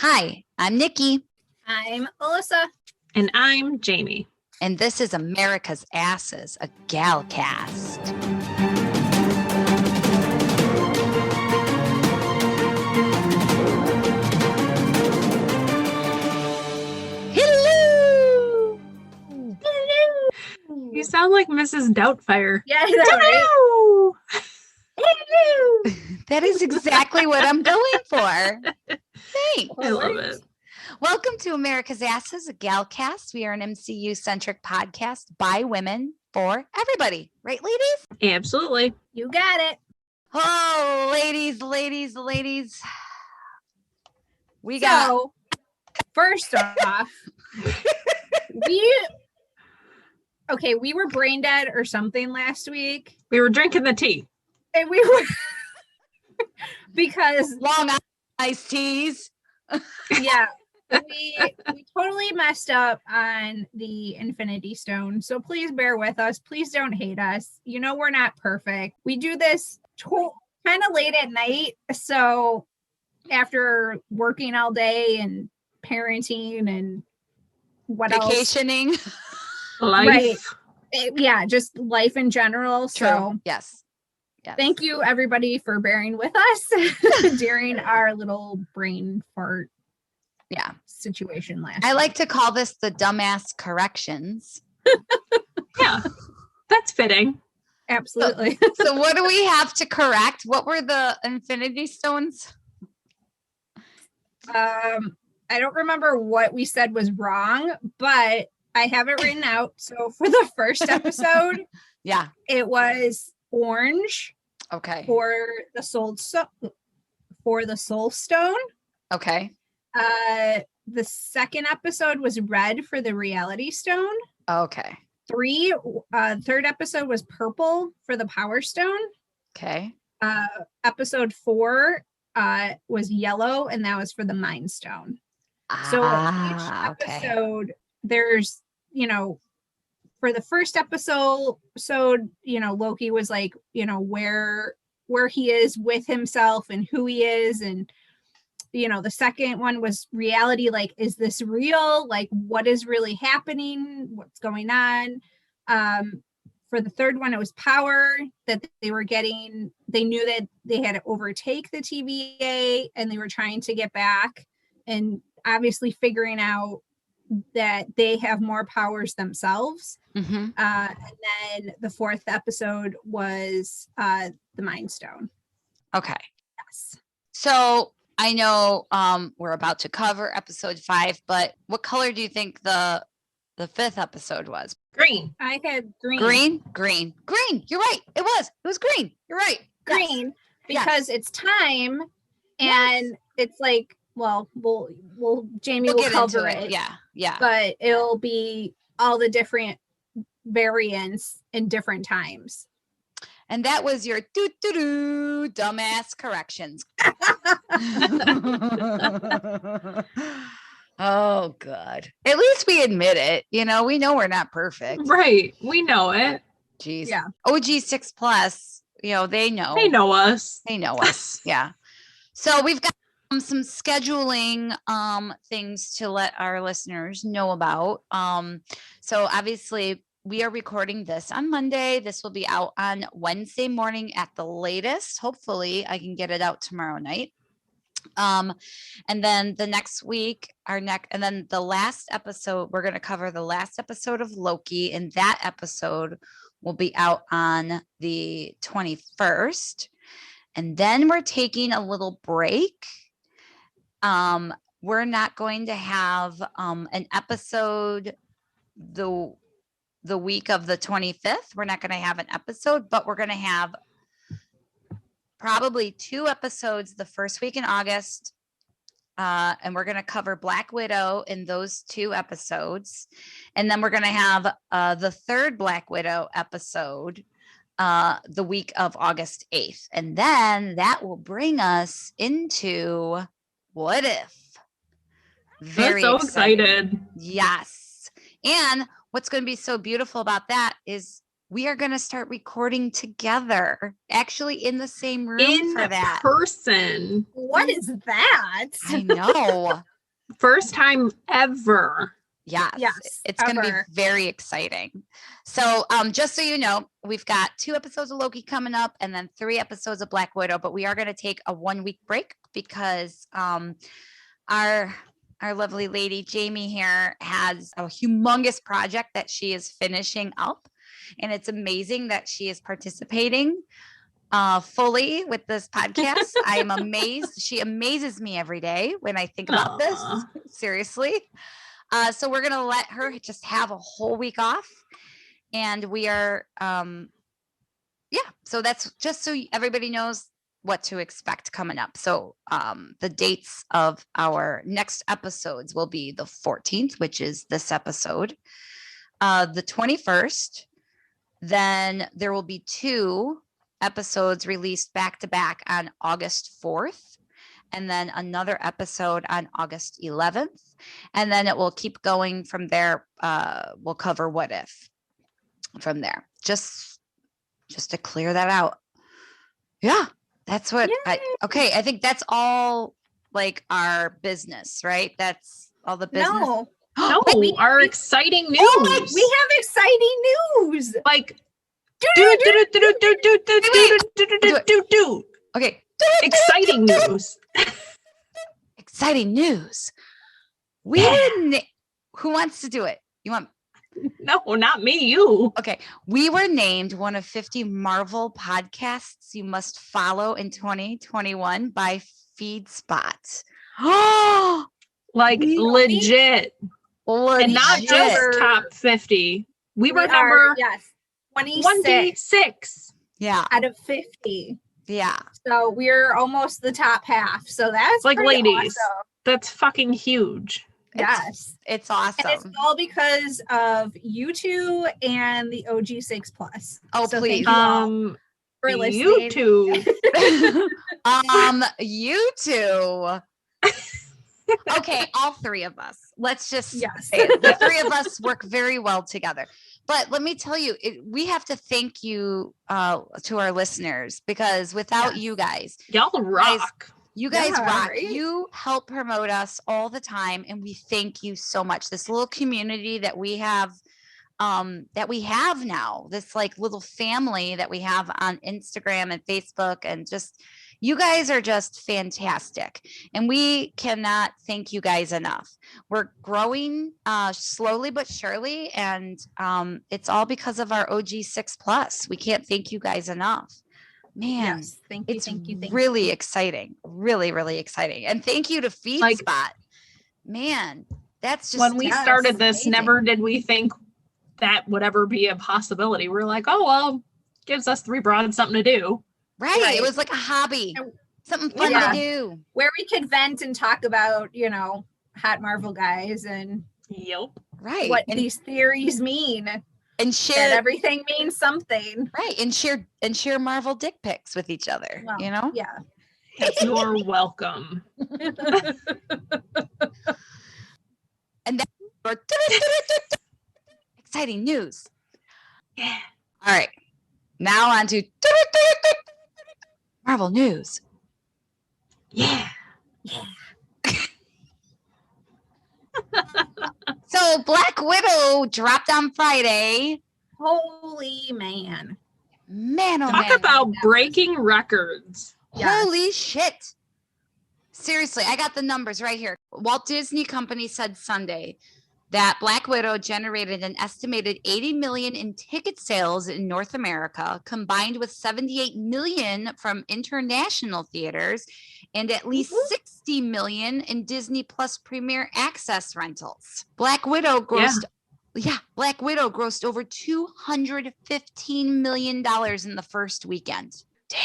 Hi, I'm Nikki. I'm Alyssa. And I'm Jamie. And this is America's Asses, a gal cast. Hello! Hello. You sound like Mrs. Doubtfire. Yeah, I know, right? Hello! That is exactly what I'm going for. Thanks. I love it. Welcome to America's Asses, a gal cast. We are an MCU-centric podcast by women for everybody. Right, ladies? Absolutely. You got it. Oh, ladies. First off, we were brain dead or something last week. We were drinking the tea. And we were because long iced teas. Yeah. We totally messed up on the Infinity Stone. So please bear with us. Please don't hate us. You know, we're not perfect. We do this kind of late at night. So after working all day and parenting and vacationing. Life. Right. Yeah, just life in general. True. So yes. Thank you everybody for bearing with us during our little brain fart situation last I like to call this the dumbass corrections. Yeah, that's fitting. Absolutely. So what do we have to correct? What were the Infinity Stones? I don't remember what we said was wrong, but I have it written out. So for the first episode, it was orange. Okay. For the soul stone. Okay. The second episode was red for the reality stone. Okay. Third episode was purple for the power stone. Okay. Episode 4 was yellow, and that was for the mind stone. So each episode, there's, for the first episode, Loki was like, where he is with himself and who he is. And, the second one was reality. Like, is this real? Like, what is really happening? What's going on? For the third one, it was power that they were getting. They knew that they had to overtake the TVA and they were trying to get back, and obviously figuring out that they have more powers themselves. Mm-hmm. And then the fourth episode was the Mind Stone. Okay. Yes. So I know we're about to cover episode 5, but what color do you think the fifth episode was? Green. I had green. Green. You're right. It was green. You're right. Green. Yes. Because it's time, and it's like, well, Jamie will cover it. Yeah. But it'll be all the different variants in different times. And that was your dumbass corrections. Oh, God. At least we admit it. We know we're not perfect. Right. We know it. Jeez. Yeah. OG 6+, they know. They know us. Yeah. So we've got some scheduling things to let our listeners know about. So obviously we are recording this on Monday. This will be out on Wednesday morning at the latest. Hopefully I can get it out tomorrow night. And then the next week, and then the last episode, we're going to cover the last episode of Loki, and that episode will be out on the 21st. And then we're taking a little break. We're not going to have an episode the week of the 25th. We're not going to have an episode, but we're going to have probably 2 episodes the first week in August. And we're going to cover Black Widow in those 2 episodes. And then we're going to have the third Black Widow episode the week of August 8th. And then that will bring us into What If. Very so excited. Yes. And what's going to be so beautiful about that is we are going to start recording together, actually in the same room for that. Person. What is that? I know. First time ever. Yes, Yes, it's going to be ever. very exciting. So, just so you know, we've got 2 episodes of Loki coming up and then 3 episodes of Black Widow, but we are going to take a 1-week break because our lovely lady Jamie here has a humongous project that she is finishing up, and it's amazing that she is participating fully with this podcast. I am amazed. She amazes me every day when I think about this. Aw. Seriously. So we're going to let her just have a whole week off. And we are, so that's just so everybody knows what to expect coming up. So the dates of our next episodes will be the 14th, which is this episode, the 21st. Then there will be 2 episodes released back to back on August 4th. And then another episode on August 11th. And then it will keep going from there. We'll cover What If from there. Just to clear that out. Yeah, that's what okay. I think that's all like our business, right? That's all the business. No, No, our exciting news. oh, we have exciting news. Like Okay. exciting news. Exciting news. We Yeah. were who wants to do it? You want? No, not me, you. Okay. We were named one of 50 Marvel podcasts you must follow in 2021 by FeedSpot. Oh, Like legit. And not legit. just top 50. We were are, number yes, 26 26. Yeah. out of 50. Yeah. So we're almost the top half. So that's Like, pretty ladies. awesome. That's fucking huge. Yes. It's And it's awesome. all because of you two and the OG 6 Plus. Oh, So please. thank you all for listening. YouTube. You two. Okay, all 3 of us. Let's just Yes. say it. The 3 of us work very well together. But let me tell you, we have to thank you to our listeners, because without you guys, Y'all rock. you guys Yeah, rock. right? You help promote us all the time, and we thank you so much. This little community that we have now, this like little family that we have on Instagram and Facebook, and just you guys are just fantastic, and we cannot thank you guys enough. We're growing slowly but surely, and it's all because of our OG 6 Plus. We can't thank you guys enough. Man, Yes. Thank you. it's Thank you. really exciting. Really, really exciting. And thank you to FeedSpot. Man, that's just When we started this, amazing. never did we think that would ever be a possibility. We're like, oh, well, gives us 3 broads something to do. Right. Right. It was like a hobby, And- something fun Yeah. to do. Where we could vent and talk about, hot Marvel guys and Yep. Right. what and, these theories mean. and That share everything means something. right. And share Marvel dick pics with each other. Well, You know? Yeah. You're welcome. And then exciting news. Yeah. All right. Now on to Marvel news. Yeah. So Black Widow dropped on Friday. Holy man. Man, oh Talk man. about breaking records. Yes. Holy shit. Seriously, I got the numbers right here. Walt Disney Company said Sunday that Black Widow generated an estimated 80 million in ticket sales in North America, combined with 78 million from international theaters and at least 60 million in Disney Plus Premier Access rentals. Black Widow grossed Black Widow grossed over $215 million in the first weekend. Damn.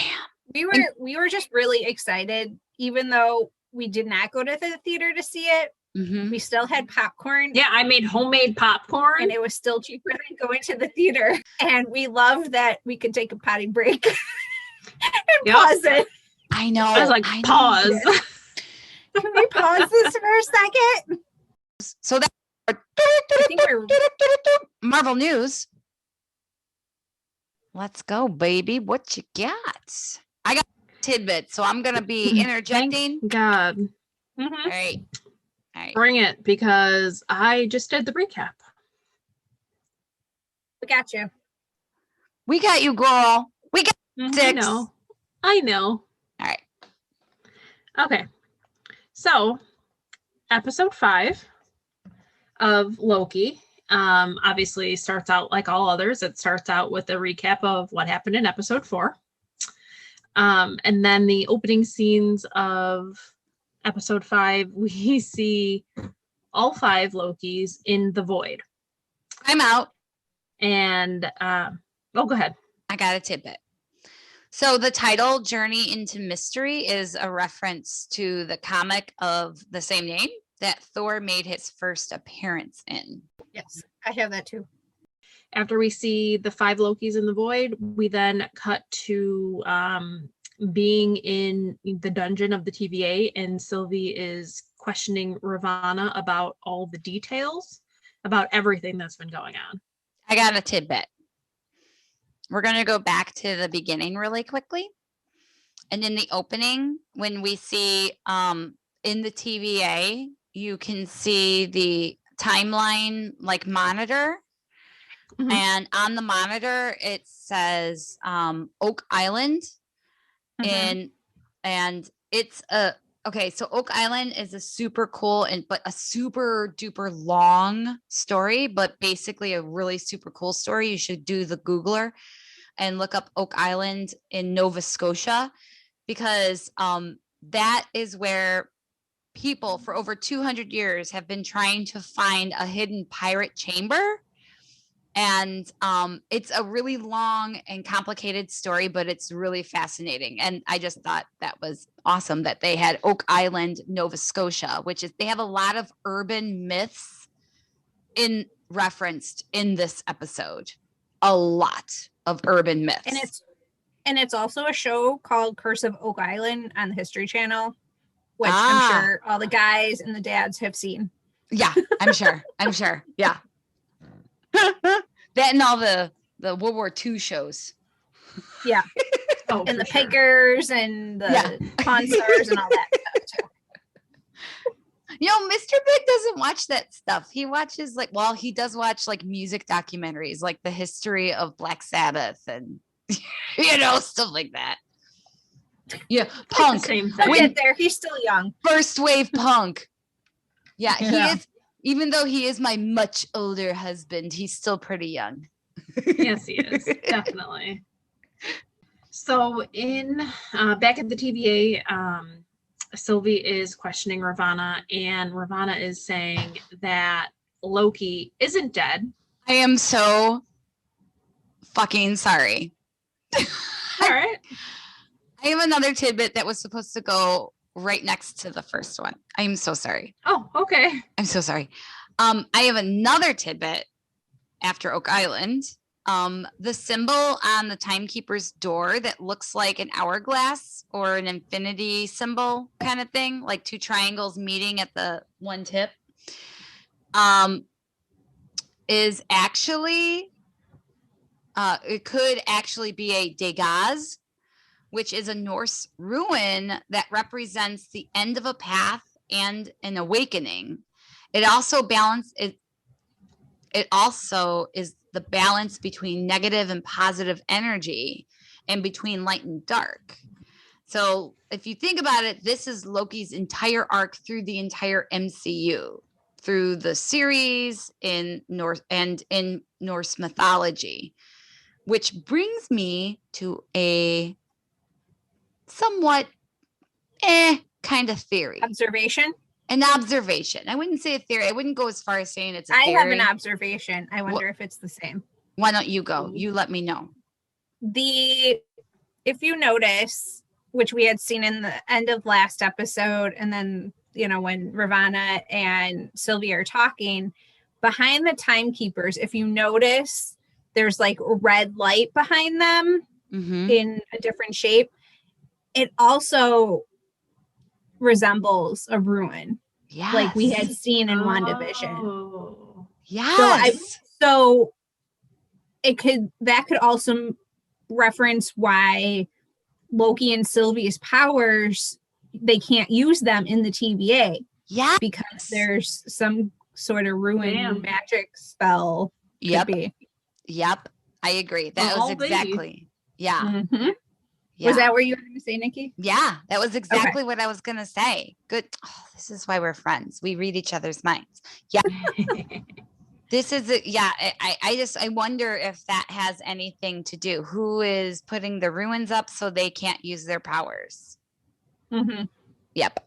We were just really excited, even though we did not go to the theater to see it. Mm-hmm. We still had popcorn. Yeah, I made homemade popcorn. And it was still cheaper than going to the theater. And we loved that we could take a potty break and pause it. I know. I was like, I know. pause. Can we pause this for a second? So that I think we're Marvel news. Let's go, baby. What you got? I got tidbits, so I'm gonna be interjecting. Thank God. Mhm. All right. right. Bring it, because I just did the recap. We got you. We got you, girl. We got I know. I know. All right. Okay. So, episode 5 of Loki obviously starts out like all others. It starts out with a recap of what happened in episode 4. And then the opening scenes of episode 5, we see all 5 Lokis in the void. I'm out. And, go ahead. I got a tidbit. So the title Journey into Mystery is a reference to the comic of the same name that Thor made his first appearance in. Yes, I have that too. After we see the 5 Lokis in the void, we then cut to being in the dungeon of the TVA, and Sylvie is questioning Ravana about all the details about everything that's been going on. I got a tidbit. We're going to go back to the beginning really quickly. And in the opening, when we see in the TVA, you can see the timeline like monitor. Mhm. And on the monitor, it says Oak Island. And it's okay, so Oak Island is a super cool but a super duper long story, but basically a really super cool story. You should do the Googler and look up Oak Island in Nova Scotia, because that is where people for over 200 years have been trying to find a hidden pirate chamber. And it's a really long and complicated story, but it's really fascinating. And I just thought that was awesome that they had Oak Island, Nova Scotia, which is, they have a lot of urban myths referenced in this episode. A lot of urban myths. And it's also a show called Curse of Oak Island on the History Channel, which I'm sure all the guys and the dads have seen. Yeah, I'm sure. Yeah. That and all the World War II shows. Yeah. And the Pickers and the Pawn Stars and all that stuff too. You know, Mr. Big doesn't watch that stuff. He watches he does watch like music documentaries, like the history of Black Sabbath and stuff like that. Yeah, punk. Same thing. We'll get there. He's still young. First wave punk. Yeah, he is. Even though he is my much older husband, he's still pretty young. Yes, he is. Definitely. So in back at the TVA, Sylvie is questioning Ravana, and Ravana is saying that Loki isn't dead. I am so fucking sorry. All right. I have another tidbit that was supposed to go right next to the first one. I am so sorry. Oh, okay. I'm so sorry. I have another tidbit after Oak Island. The symbol on the timekeeper's door that looks like an hourglass or an infinity symbol kind of thing, like 2 triangles meeting at the one tip, is actually, it could actually be a Dagaz, which is a Norse ruin that represents the end of a path and an awakening. It also is the balance between negative and positive energy and between light and dark. So if you think about it, this is Loki's entire arc through the entire MCU, through the series in Norse mythology, which brings me to a somewhat kind of theory. Observation? An observation. I wouldn't say a theory. I wouldn't go as far as saying it's a theory. I have an observation. I wonder if it's the same. Why don't you go? You let me know. If you notice, which we had seen in the end of last episode, and then, when Ravana and Sylvie are talking, behind the timekeepers, if you notice, there's like red light behind them in a different shape. It also resembles a ruin, like we had seen in WandaVision. Yes. So that could also reference why Loki and Sylvie's powers, they can't use them in the TVA, Yeah. because there's some sort of ruined Damn. magic spell. Could Yep. be. Yep. I agree. That was All the- exactly. Yeah. Mhm. Yeah. Was that what you were going to say, Nikki? Yeah, that was exactly what I was going to say. Good. Oh, this is why we're friends. We read each other's minds. Yeah. This is yeah. I wonder if that has anything to do. Who is putting the ruins up so they can't use their powers? Mm-hmm. Yep.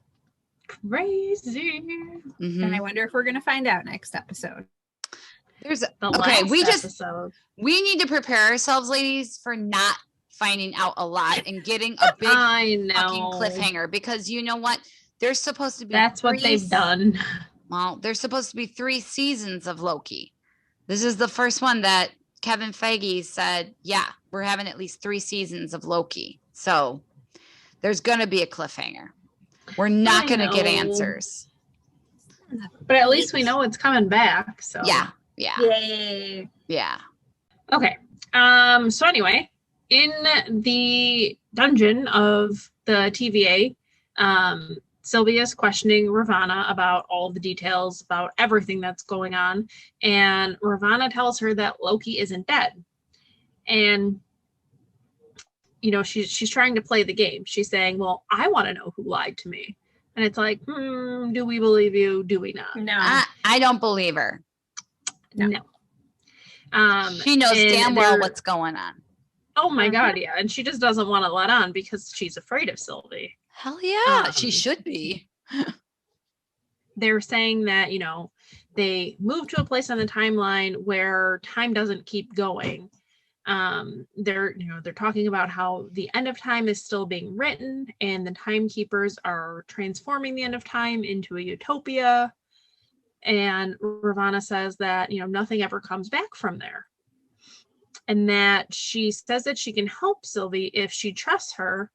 Crazy. Mhm. And I wonder if we're going to find out next episode. There's The okay. last We just episode. we need to prepare ourselves, ladies, for not finding out a lot and getting a big I fucking know. cliffhanger, because you know what? There's supposed to be That's what they've done. Well, there's supposed to be 3 seasons of Loki. This is the first one that Kevin Feige said, yeah, we're having at least 3 seasons of Loki. So there's going to be a cliffhanger. We're not going to get know. answers. But at least we know it's coming back. So Yeah. Yeah. Yay. Yeah. Okay. So anyway, in the dungeon of the TVA, Sylvia's questioning Ravana about all the details about everything that's going on, and Ravana tells her that Loki isn't dead. And you know, she's trying to play the game. She's saying, well, I want to know who lied to me. And it's like, do we believe you? Do we not? No. I don't believe her. No. She knows and damn well they're- what's going on. Oh my God, yeah. And she just doesn't want to let on because she's afraid of Sylvie. Hell yeah. She Um, should be. They're saying that, you know, they move to a place on the timeline where time doesn't keep going. They're talking about how the end of time is still being written and the timekeepers are transforming the end of time into a utopia. And Ravana says that, you know, nothing ever comes back from there. And that she says that she can help Sylvie if she trusts her.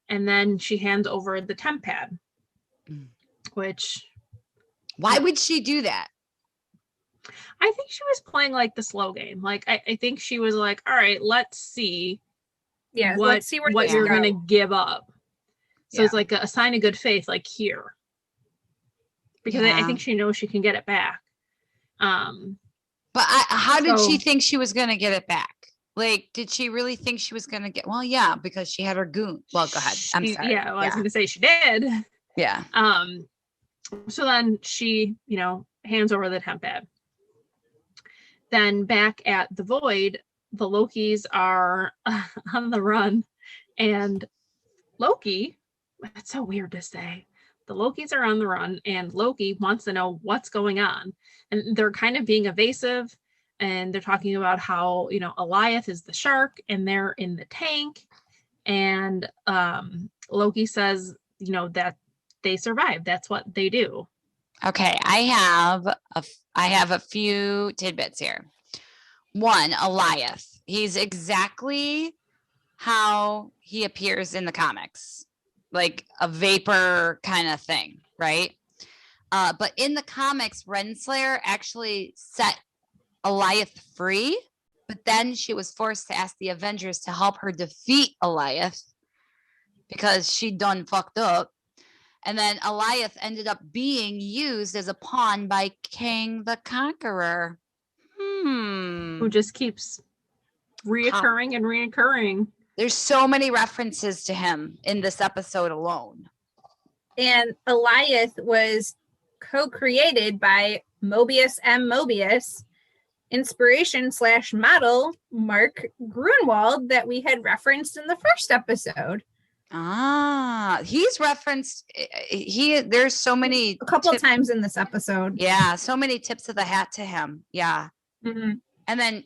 And then she hands over the temp pad, which Why would she do that? I think she was playing like the slow game. Like, I think she was like, all right, let's see Yeah, what, let's see where what this you're goes. going to give up. So Yeah. it's like a sign of good faith, like here. Because I Yeah. think she knows she can get it back. But how did she So- think she was going to get it back? Like, did she really think she was going to get? Well, yeah, because she had her goon. Well, go ahead. I'm sorry. Yeah, well, I was going to say she did. Yeah. So then she, you know, hands over the temp pad. Then back at the Void, the Lokis are on the run. And Loki, that's so weird to say. The Lokis are on the run and Loki wants to know what's going on. And they're kind of being evasive. And they're talking about how, you know, Eliath is the shark and they're in the tank. And Loki says, you know, that they survive. That's what they do. Okay. I have a few tidbits here. One, Eliath. He's exactly how he appears in the comics, like a vapor kind of thing, right? But in the comics, Renslayer actually set Eliath free, but then she was forced to ask the Avengers to help her defeat Eliath because she done fucked up. And then Eliath ended up being used as a pawn by King the Conqueror. Who just keeps reoccurring and reoccurring. There's so many references to him in this episode alone. And Eliath was co-created by Mobius M. Mobius, inspiration / model Mark Grunwald that we had referenced in the first episode. Ah, he's referenced. There's so many A couple of times in this episode. Yeah, so many tips of the hat to him. Yeah. Mm-hmm. And then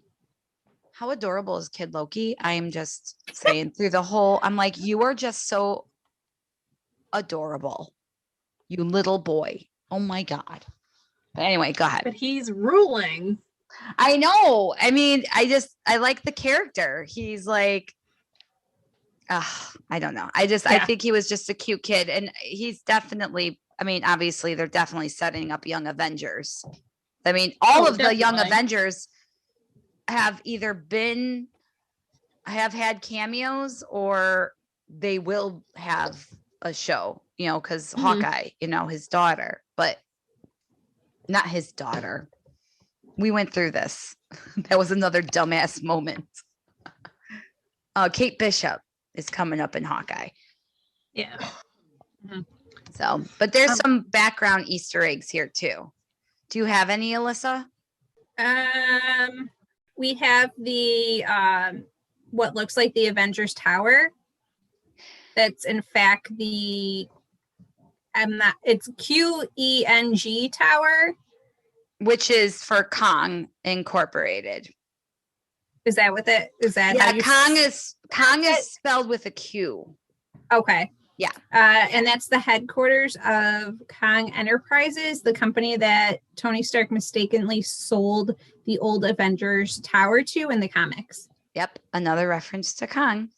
how adorable is Kid Loki? I am just saying through the whole, I'm like, you are just so adorable. You little boy. Oh my God. But anyway, go ahead. But he's ruling. I know. I mean, I like the character. He's like, I don't know. I think he was just a cute kid. And he's definitely, I mean, obviously they're definitely setting up Young Avengers. I mean, all of the Young definitely. Avengers have either have had cameos or they will have a show, you know, because Hawkeye, you know, his daughter. but not his daughter. We went through this. That was another dumbass moment. Kate Bishop is coming up in Hawkeye. Yeah. Mm-hmm. So, but there's some background Easter eggs here too. Do you have any, Alyssa? We have the what looks like the Avengers Tower. That's in fact it's QENG Tower, which is for Kong Incorporated. Is that what it is? That yeah? Kong is spelled with a Q. Okay. Yeah. And that's the headquarters of Kong Enterprises, the company that Tony Stark mistakenly sold the old Avengers Tower to in the comics. Yep. Another reference to Kong.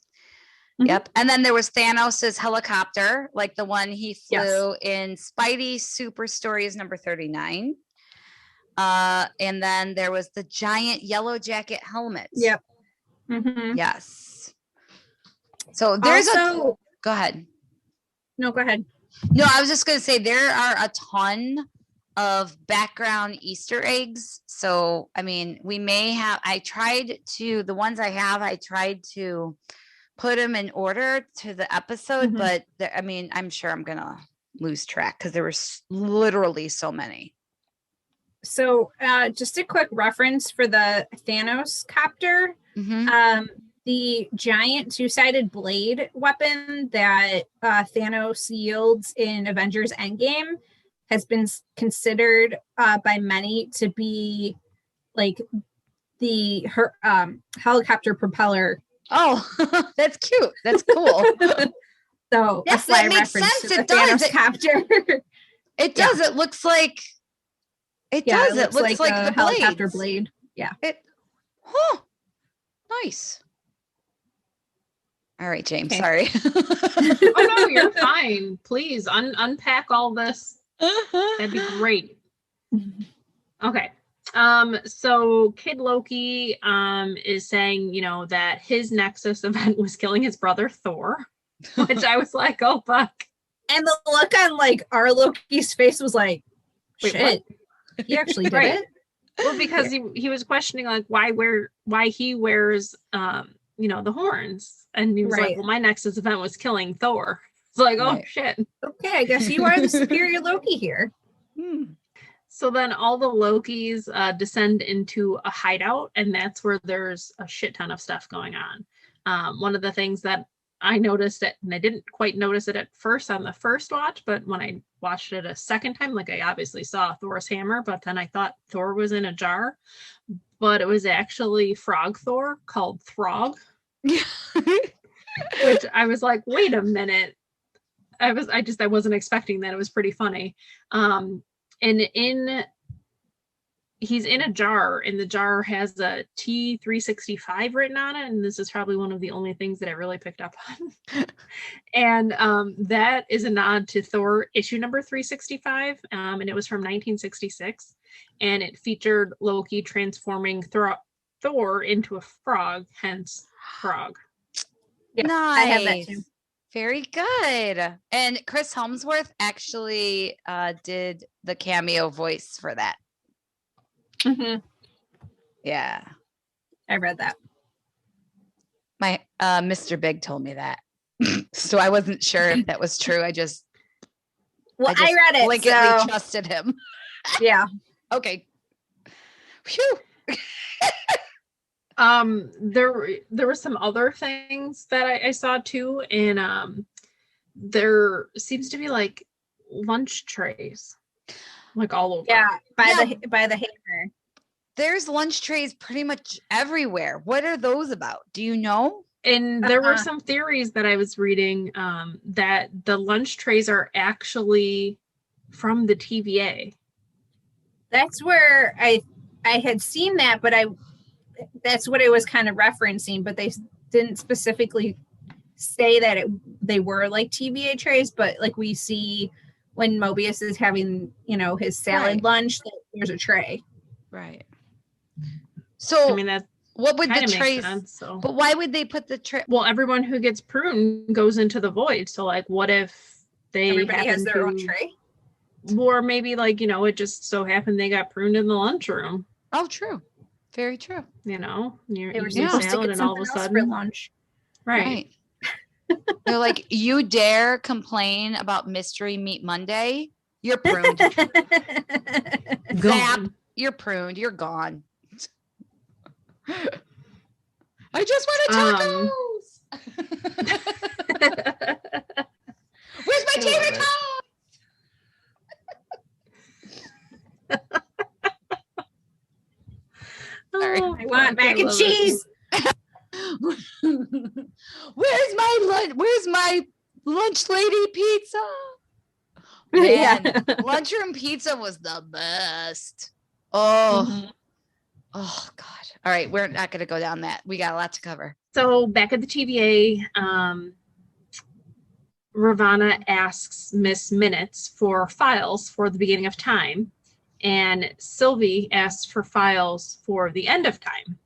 Mm-hmm. Yep. And then there was Thanos' helicopter, like the one he flew in Spidey Super Stories number 39. And then there was the giant yellow jacket helmet. Yep. Mm-hmm. Yes. So there's also, go ahead. No, go ahead. No, I was just going to say there are a ton of background Easter eggs. So, I mean, the ones I have, I tried to put them in order to the episode, but I'm sure I'm going to lose track because there were literally so many. So, just a quick reference for the Thanos copter. Mm-hmm. The giant two-sided blade weapon that Thanos yields in Avengers Endgame has been considered by many to be like the helicopter propeller. Oh, that's cute. That's cool. So yes, that makes sense. It does. Copter. It does. Yeah. It looks like. It does. It looks like a the helicopter blade. Yeah. Nice. All right, James. Okay. Sorry. Oh no, you're fine. Please unpack all this. That'd be great. Okay. So Kid Loki is saying, that his Nexus event was killing his brother Thor, which I was like, oh fuck. And the look on like our Loki's face was like, shit. Wait, he actually did it. Well, because he was questioning like why he wears the horns. And he was like, well, my Nexus event was killing Thor. It's like, oh shit. Okay, I guess you are the superior Loki here. So then all the Lokis descend into a hideout, and that's where there's a shit ton of stuff going on. One of the things that I noticed it, and I didn't quite notice it at first on the first watch, but when I watched it a second time, like I obviously saw Thor's hammer, but then I thought Thor was in a jar, but it was actually Frog Thor called Throg. Which I was like, wait a minute. I wasn't expecting that. It was pretty funny. And he's in a jar, and the jar has a T365 written on it, and this is probably one of the only things that I really picked up on. And that is a nod to Thor issue number 365, and it was from 1966, and it featured Loki transforming Thor into a frog, hence Frog. Yeah, nice. I have that too. Very good. And Chris Helmsworth actually did the cameo voice for that. Mm-hmm. Yeah. I read that. My Mr. Big told me that. So I wasn't sure if that was true. I read it. Blanketly trusted him. Yeah. Okay. Phew. There were some other things that I saw too, and there seems to be like lunch trays like all over. Yeah, by the hammer. There's lunch trays pretty much everywhere. What are those about? Do you know? And there were some theories that I was reading that the lunch trays are actually from the TVA. That's where I had seen that, but that's what it was kind of referencing, but they didn't specifically say that they were like TVA trays, but like we see when Mobius is having, his salad lunch, there's a tray. Right. So I mean, that what would the trays, sense, so. But why would they put the tray? Well, everyone who gets pruned goes into the void. So like, what if everybody has their own tray? Or maybe like, it just so happened they got pruned in the lunchroom. Oh, true. Very true. They were Eating supposed to salad get and all something of a else for sudden, lunch. right. They're like, you dare complain about Mystery Meat Monday? You're pruned. Zap, Gone. you're pruned. You're gone. I just wanted tacos. Where's my tater tot? Sorry. I want mac and cheese. Where's my lunch lady pizza? Yeah. Man, lunchroom pizza was the best. Oh, Mhm. oh God. All right, we're not going to go down that. We got a lot to cover. So back at the TVA, Ravana asks Miss Minutes for files for the beginning of time, and Sylvie asks for files for the end of time.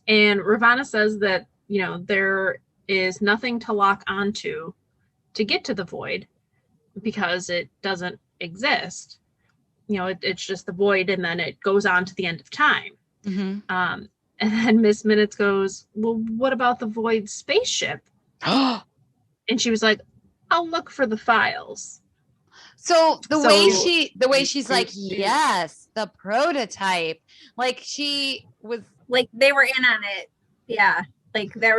And Ravana says that, there is nothing to lock onto to get to the void because it doesn't exist. It's just the void, and then it goes on to the end of time. Mm-hmm. And then Miss Minutes goes, well, what about the void spaceship? And she was like, I'll look for the files. So the way she's like, yes, the prototype. Like she was Like they were in on it. Yeah. Like that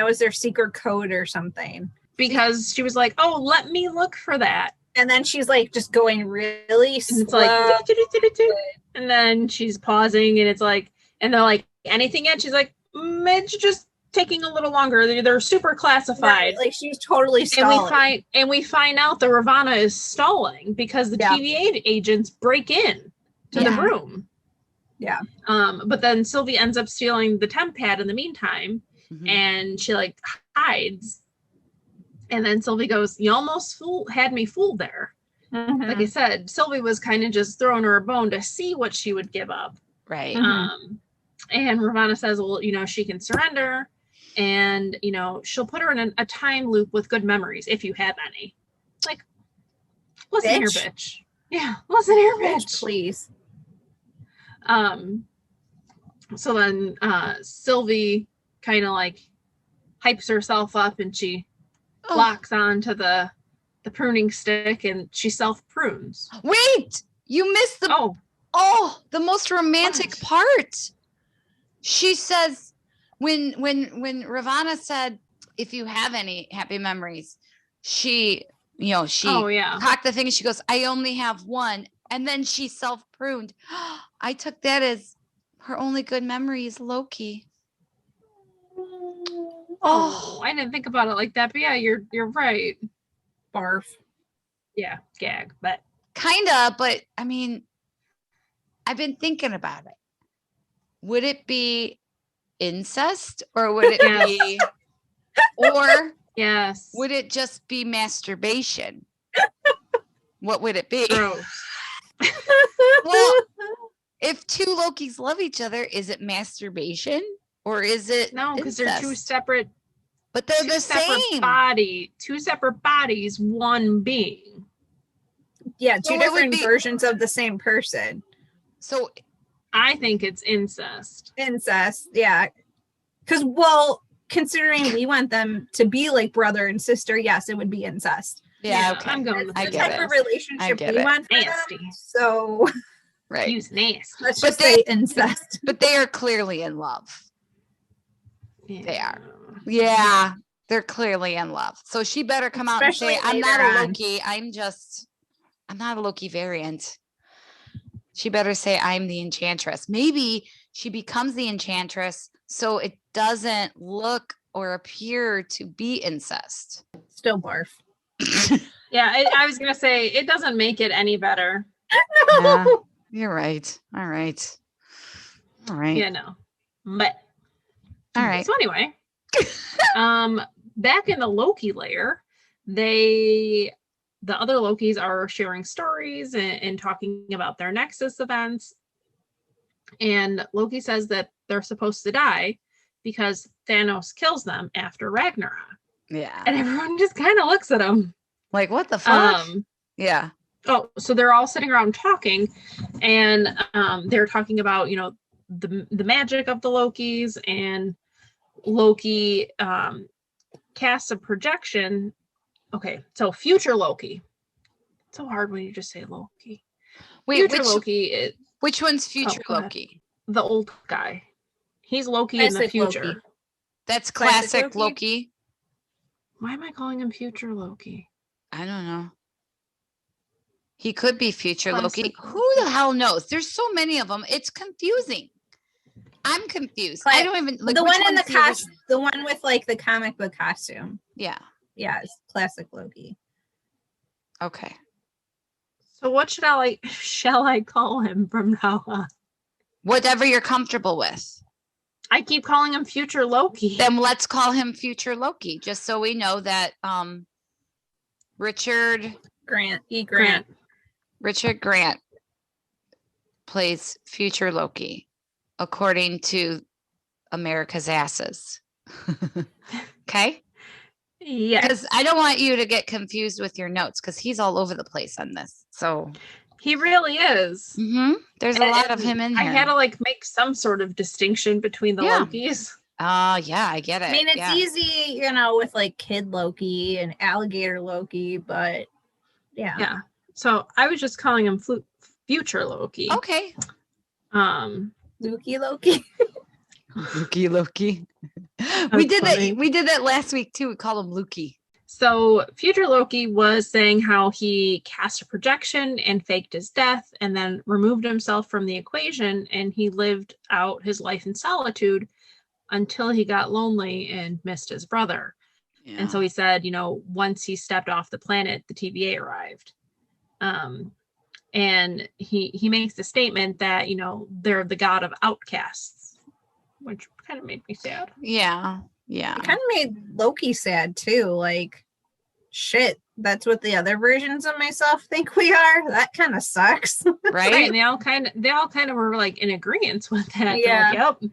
was their secret code or something. Because she was like, oh, let me look for that. And then she's like just going really slow. And it's like, do. And then she's pausing, and it's like, and they're like, anything yet? She's like, it's just taking a little longer. They're super classified. Right, like she's totally stalling. And we find out that Ravana is stalling because the TVA agents break in to the room. Yeah. But then Sylvie ends up stealing the temp pad in the meantime, and she like hides. And then Sylvie goes, you almost had me fooled there. Mm-hmm. Like I said, Sylvie was kind of just throwing her a bone to see what she would give up. right. And Ravana says, well, she can surrender, and, she'll put her in a time loop with good memories if you have any. Like, listen here, bitch. Yeah, listen here, bitch. Please. So then Sylvie kind of like hypes herself up, and she locks onto the pruning stick, and she self-prunes. Wait, you missed the the most romantic part. She says when Ravana said, if you have any happy memories, she cocked the thing, and she goes, I only have one. And then she self-pruned. I took that as her only good memory is Loki. Oh, I didn't think about it like that, but yeah, you're right. Barf. Yeah, gag, but kinda, but I mean, I've been thinking about it. Would it be incest, or would it be, or yes, would it just be masturbation? What would it be? Gross. Well, if two Lokis love each other, is it masturbation, or is it no? Because they're two separate. But they're the same body, two separate bodies, one being. Yeah, two different versions of the same person. So I think it's incest. Incest, yeah. Because, considering we want them to be like brother and sister, yes, it would be incest. Yeah, okay. I'm going. That's the type of relationship we want for nasty. them, so right, use nasty. Let's just say incest. But they are clearly in love. Yeah. They are. Yeah, they're clearly in love. So she better come out and say, I'm not a Loki. I'm not a Loki variant. She better say, I'm the enchantress. Maybe she becomes the enchantress so it doesn't look or appear to be incest. Still barf. Yeah, I was going to say, it doesn't make it any better. Yeah, you're right. All right. Yeah, no. But all right. So anyway, back in the Loki layer, the other Lokis are sharing stories and talking about their Nexus events. And Loki says that they're supposed to die because Thanos kills them after Ragnarok. Yeah. And everyone just kind of looks at him. Like, what the fuck? Yeah. Oh, so they're all sitting around talking, and they're talking about, you know, the magic of the Lokis, and Loki casts a projection. Okay, so future Loki. It's so hard when you just say Loki. Wait, Future Loki. Which one's future go ahead. Loki? The old guy. He's Loki in the Classic future. Loki. That's Classic classic Loki? Loki. Why am I calling him future Loki? I don't know. He could be future Loki. Classic Who the hell knows? There's so many of them. It's confusing. I'm confused. I don't even like the which one in the one's original? the one with like the comic book costume. Yeah. Yeah, it's classic Loki. Okay. So what shall I call him from now on? Whatever you're comfortable with. I keep calling him future Loki. Then let's call him future Loki, just so we know that Richard Grant. Richard Grant plays future Loki, according to America's Asses. Okay? Yeah. Because I don't want you to get confused with your notes, because he's all over the place on this. So He really is. There's a lot of him in here. I had to like make some sort of distinction between the Lokis. Yeah, I get it. I mean, it's easy, you know, with like Kid Loki and Alligator Loki, but yeah. Yeah. So I was just calling him future Loki. Okay. Lukey Loki. Loki. We did that last week too. We called him Loki. So future Loki was saying how he cast a projection and faked his death and then removed himself from the equation, and he lived out his life in solitude until he got lonely and missed his brother. Yeah. And so he said, you know, once he stepped off the planet, the TVA arrived. And he makes the statement that, you know, they're the god of outcasts, which kind of made me sad. Yeah. Yeah. It kind of made Loki sad too. Like, shit, that's what the other versions of myself think we are. That kind of sucks. Right. And they all kind of were like in agreement with that. Yeah. Like, yep.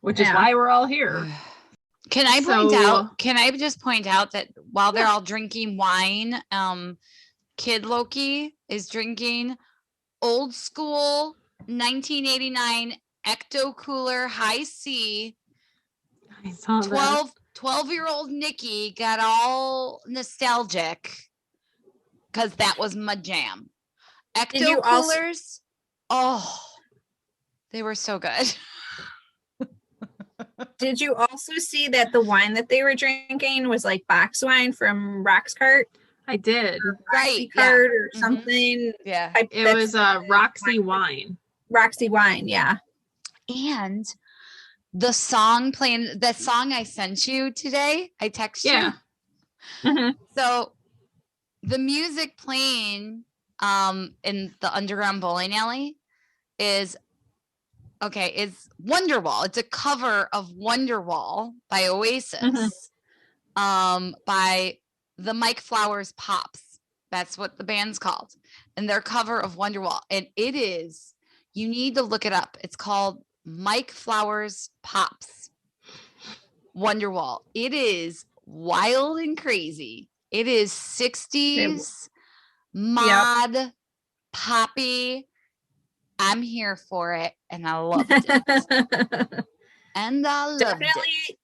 Which is why we're all here. Can I just point out that while they're all drinking wine, Kid Loki is drinking old school 1989 Ecto Cooler High C. I saw 12-year-old Nikki got all nostalgic because that was my jam. Ecto Coolers, they were so good. Did you also see that the wine that they were drinking was like box wine from Roxcart? I did. Right. Cart or something. Yeah. It was Roxy wine. Roxy wine, yeah. And the song I sent you today, I texted you. Mm-hmm. So the music playing in the underground bowling alley is Wonderwall. It's a cover of Wonderwall by Oasis, by the Mike Flowers Pops. That's what the band's called. And their cover of Wonderwall. And you need to look it up. It's called Mike Flowers Pops Wonderwall. It is wild and crazy. It is 60s mod poppy. I'm here for it, and I loved it. And I loved Definitely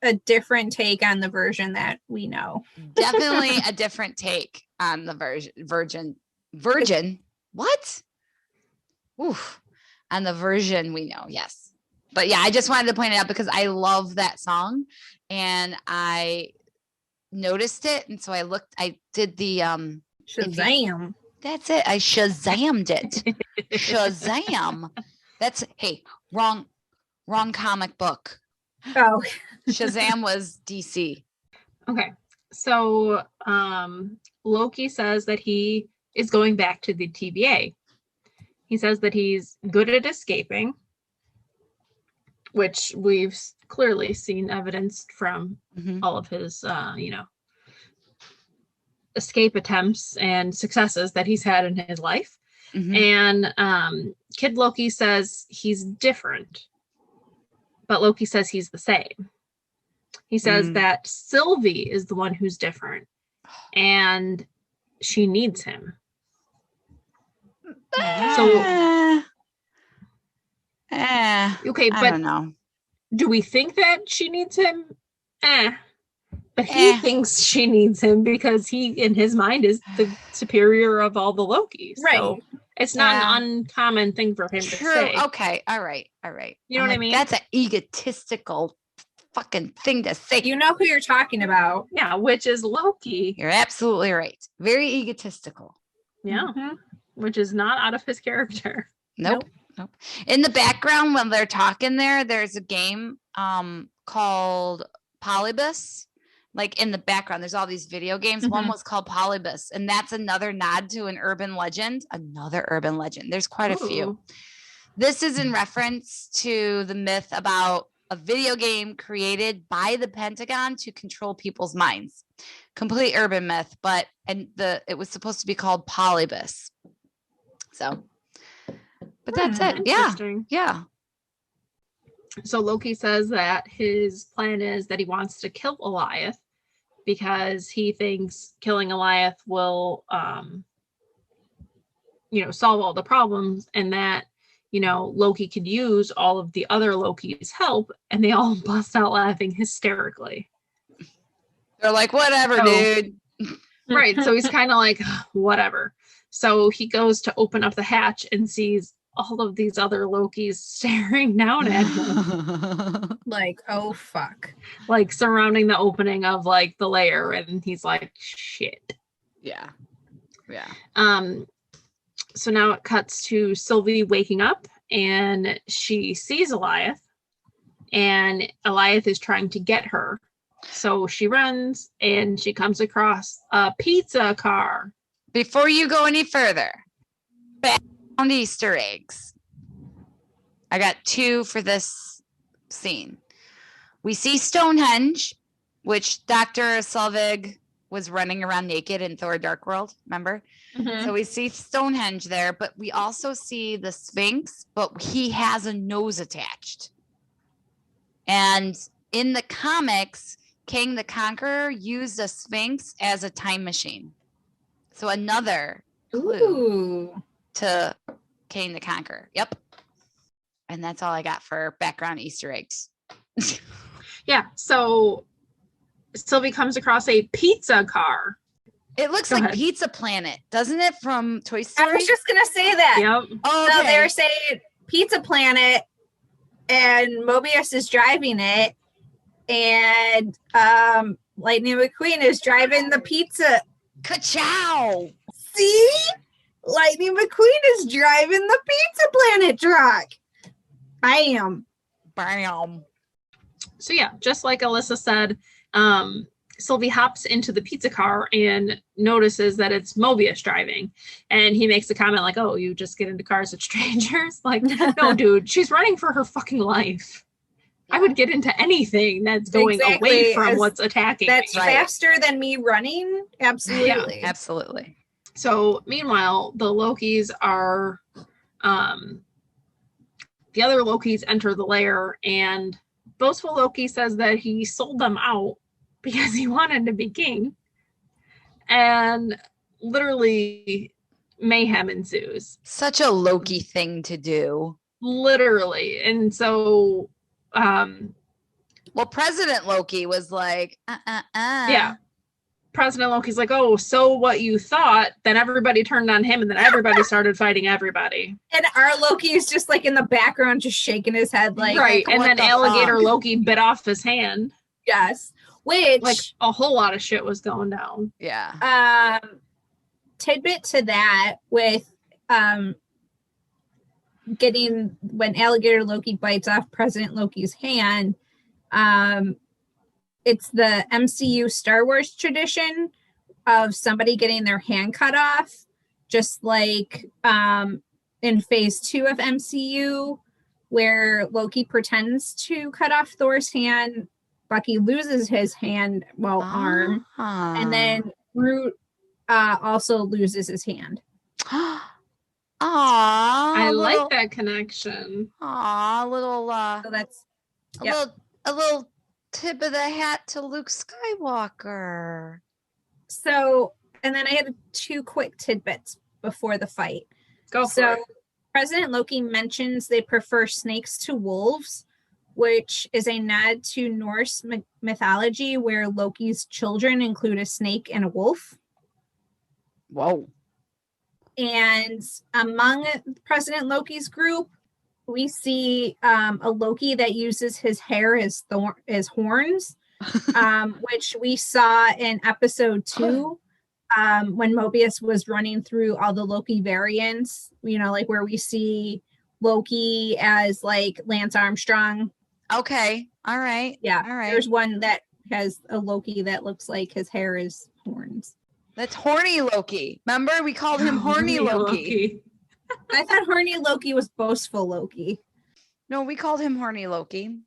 a different take on the version that we know. Definitely a different take on the virgin. What? Oof. On the version we know, yes. But yeah, I just wanted to point it out because I love that song, and I noticed it, and so I did the Shazam. That's it. I Shazammed it. Shazam. That's wrong comic book. Oh. Shazam was DC. Okay. So Loki says that he is going back to the TVA. He says that he's good at escaping, which we've clearly seen evidenced from all of his escape attempts and successes that he's had in his life. And Kid Loki says he's different, but Loki says he's the same. He says that Sylvie is the one who's different and she needs him. So okay, I but don't know. do we think that she needs him? But he thinks she needs him because he, in his mind, is the superior of all the Lokis. Right. So it's not an uncommon thing for him to say. Okay. All right. You know what I mean? That's an egotistical fucking thing to say. You know who you're talking about. Yeah, which is Loki. You're absolutely right. Very egotistical. Yeah. Mm-hmm. Which is not out of his character. Nope. In the background when they're talking there's a game called Polybus. Like in the background, there's all these video games. One was called Polybus, and that's another nod to an urban legend. Another urban legend. There's quite a few. This is in reference to the myth about a video game created by the Pentagon to control people's minds. Complete urban myth, but it was supposed to be called Polybus. So, but that's it. Yeah. So Loki says that his plan is that he wants to kill Goliath because he thinks killing Goliath will, solve all the problems, and that, Loki could use all of the other Loki's help, and they all bust out laughing hysterically. They're like, whatever, dude. Right. So he's kind of like, whatever. So he goes to open up the hatch and sees all of these other Lokis staring down at him. Like, oh, fuck. Like surrounding the opening of like the lair. And he's like, shit. Yeah. So now it cuts to Sylvie waking up and she sees Goliath, and Goliath is trying to get her. So she runs and she comes across a pizza car. Before you go any further, background Easter eggs. I got 2 for this scene. We see Stonehenge, which Dr. Sylvie was running around naked in Thor Dark World, remember? Mm-hmm. So we see Stonehenge there, but we also see the Sphinx, but he has a nose attached. And in the comics, King the Conqueror used a Sphinx as a time machine. So another clue to King the Conqueror. Yep. And that's all I got for background Easter eggs. Yeah. So Sylvie comes across a pizza car. It looks like Pizza Planet, doesn't it, from Toy Story? I was just going to say that. Yep. Oh, okay. So they were saying Pizza Planet, and Mobius is driving it, and Lightning McQueen is driving the pizza. Ka-chow! See? Lightning McQueen is driving the Pizza Planet truck. Bam. So yeah, just like Alyssa said, Sylvie hops into the pizza car and notices that it's Mobius driving. And he makes a comment like, oh, you just get into cars with strangers? Like, no, dude, she's running for her fucking life. I would get into anything that's going away from what's attacking that's me. That's faster than me running? Absolutely. Yeah, absolutely. So meanwhile, the Lokis are, the other Lokis enter the lair, and boastful Loki says that he sold them out because he wanted to be king. And literally mayhem ensues. Such a Loki thing to do. Literally. And so well, President Loki was like, Yeah. President Loki's like, oh, so what you thought? Then everybody turned on him, and then everybody started fighting everybody. And our Loki is just like in the background, just shaking his head, like, right. And then alligator Loki bit off his hand. Yes. Which, like, a whole lot of shit was going down. Yeah. Tidbit to that with getting when alligator Loki bites off President Loki's hand. It's the MCU Star Wars tradition of somebody getting their hand cut off, just like in phase 2 of MCU, where Loki pretends to cut off Thor's hand. Bucky loses his hand, arm, and then Groot also loses his hand. I like that connection. Little so that's a little tip of the hat to Luke Skywalker. So, and then I had 2 quick tidbits before the fight. Go for So it. President Loki mentions they prefer snakes to wolves, which is a nod to Norse mythology where Loki's children include a snake and a wolf. Whoa. And among President Loki's group, we see a Loki that uses his hair as horns, which we saw in episode 2 when Mobius was running through all the Loki variants, like where we see Loki as like Lance Armstrong. Okay. All right. Yeah. All right. There's one that has a Loki that looks like his hair is horns. That's horny Loki. Remember, we called him horny Loki. I thought horny Loki was boastful Loki. No, we called him horny Loki.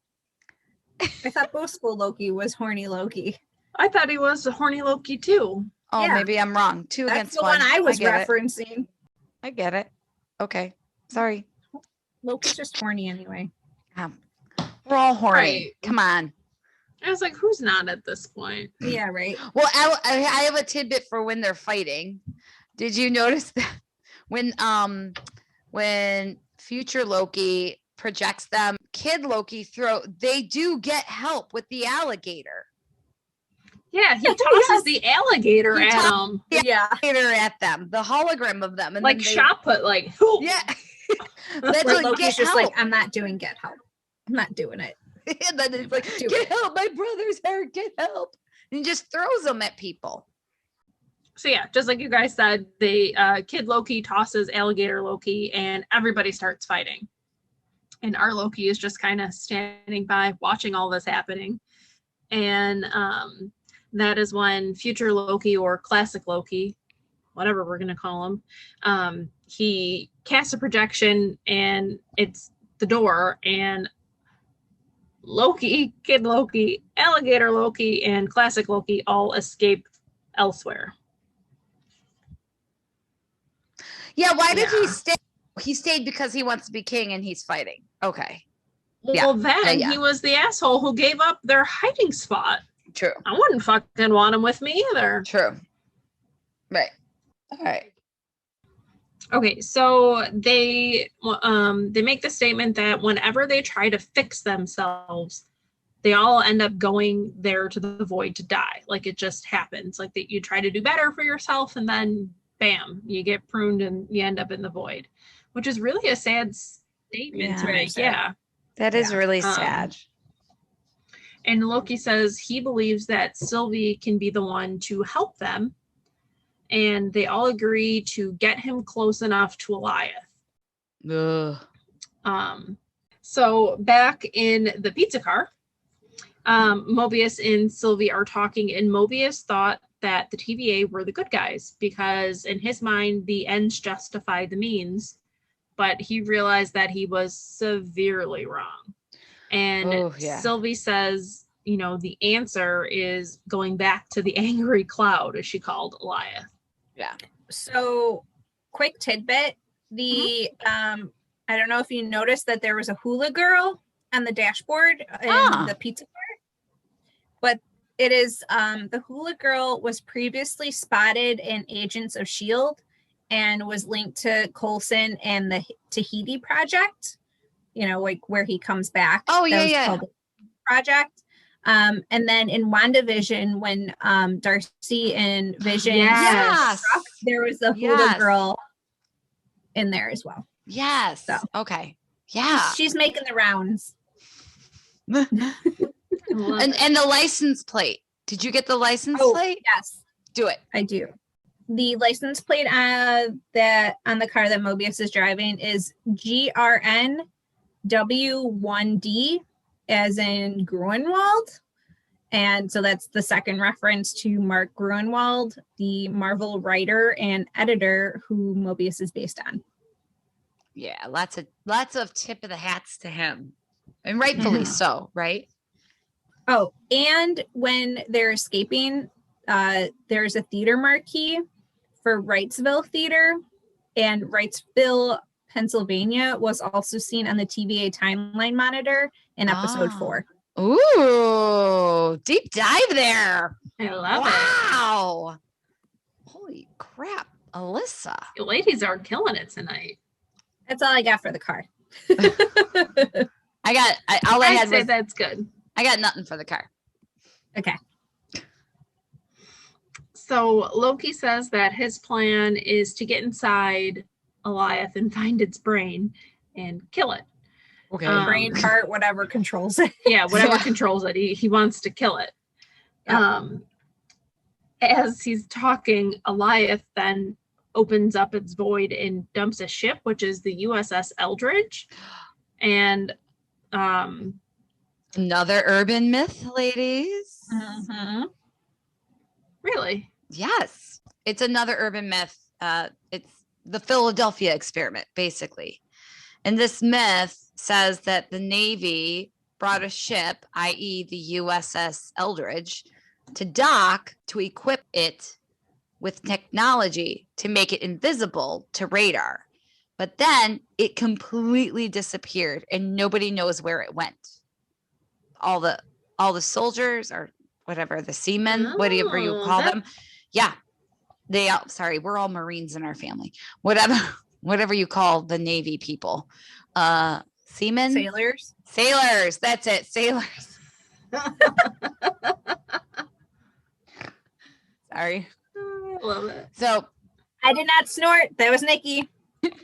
I thought boastful Loki was horny Loki. I thought he was a horny Loki too. Oh, Yeah. Maybe I'm wrong. Two That's against the one. one I was get referencing. it. I get it. Okay. Sorry. Loki's just horny anyway. We're all horny. Right. Come on. I was like, who's not at this point? Yeah, right. Well, I have a tidbit for when they're fighting. Did you notice that when future Loki projects them, kid Loki they do get help with the alligator. Yeah, he tosses the alligator He at them. Yeah. Alligator at them, the hologram of them, and Like then shot put, like, yeah. That's Where like, Loki's get just help. like, I'm not doing get help. I'm not doing it. And then it's like, Do get help, my brother's hurt, get help. And he just throws them at people. So yeah, just like you guys said, the kid Loki tosses alligator Loki and everybody starts fighting. And our Loki is just kind of standing by watching all this happening. And that is when future Loki or classic Loki, whatever we're going to call him, he casts a projection and it's the door, and Loki, kid Loki, alligator Loki, and classic Loki all escape elsewhere. Yeah, why did he Yeah. stay? He stayed because he wants to be king and he's fighting. Okay. Well, then yeah. he was the asshole who gave up their hiding spot. True. I wouldn't fucking want him with me either. True. Right. All right. Okay, so they make the statement that whenever they try to fix themselves, they all end up going there to the void to die. Like it just happens. Like that you try to do better for yourself and then bam, you get pruned and you end up in the void, which is really a sad statement to make. Yeah. That is really sad. And Loki says he believes that Sylvie can be the one to help them. And they all agree to get him close enough to Eliath. So back in the pizza car, Mobius and Sylvie are talking, and Mobius thought that the TVA were the good guys because in his mind, the ends justify the means, but he realized that he was severely wrong. And Sylvie says, the answer is going back to the angry cloud, as she called Eliath. Yeah. So, quick tidbit. I don't know if you noticed that there was a hula girl on the dashboard in the pizza car, but it is the hula girl was previously spotted in Agents of S.H.I.E.L.D. and was linked to Coulson and the Tahiti project, like where he comes back. Oh, That yeah. was called the project. And then in WandaVision, when Darcy and Vision struck, there was a hula girl in there as well. Yes. So, okay. Yeah. She's making the rounds. And the license plate. Did you get the license plate? Yes. Do it. I do. The license plate that on the car that Mobius is driving is GRNW1D, as in Gruenwald. And so that's the second reference to Mark Gruenwald, the Marvel writer and editor who Mobius is based on. Yeah, lots of tip of the hats to him. And rightfully so, right? Oh, and when they're escaping, there's a theater marquee for Wrightsville Theater, and Wrightsville, Pennsylvania was also seen on the TVA timeline monitor in episode 4. Ooh, deep dive there. I love it. Wow. Holy crap. Alyssa. You ladies are killing it tonight. That's all I got for the car. All I had I'd say was, that's good. I got nothing for the car. Okay. So Loki says that his plan is to get inside Goliath and find its brain and kill it. Okay. Brain part, whatever controls it. Yeah, whatever Yeah. controls it. He wants to kill it. Yep. As he's talking, Goliath then opens up its void and dumps a ship, which is the USS Eldridge. And Another urban myth, ladies. Mm-hmm. really? Yes. It's another urban myth. It's the Philadelphia experiment, basically. And this myth says that the Navy brought a ship, i.e. the USS Eldridge, to dock to equip it with technology to make it invisible to radar. But then it completely disappeared and nobody knows where it went. All the soldiers or whatever, the seamen, whatever you call them. Yeah. Sorry, we're all Marines in our family. Whatever you call the Navy people. Seamen? Sailors. That's it. Sailors. Sorry. I love it. So I did not snort. That was Nikki.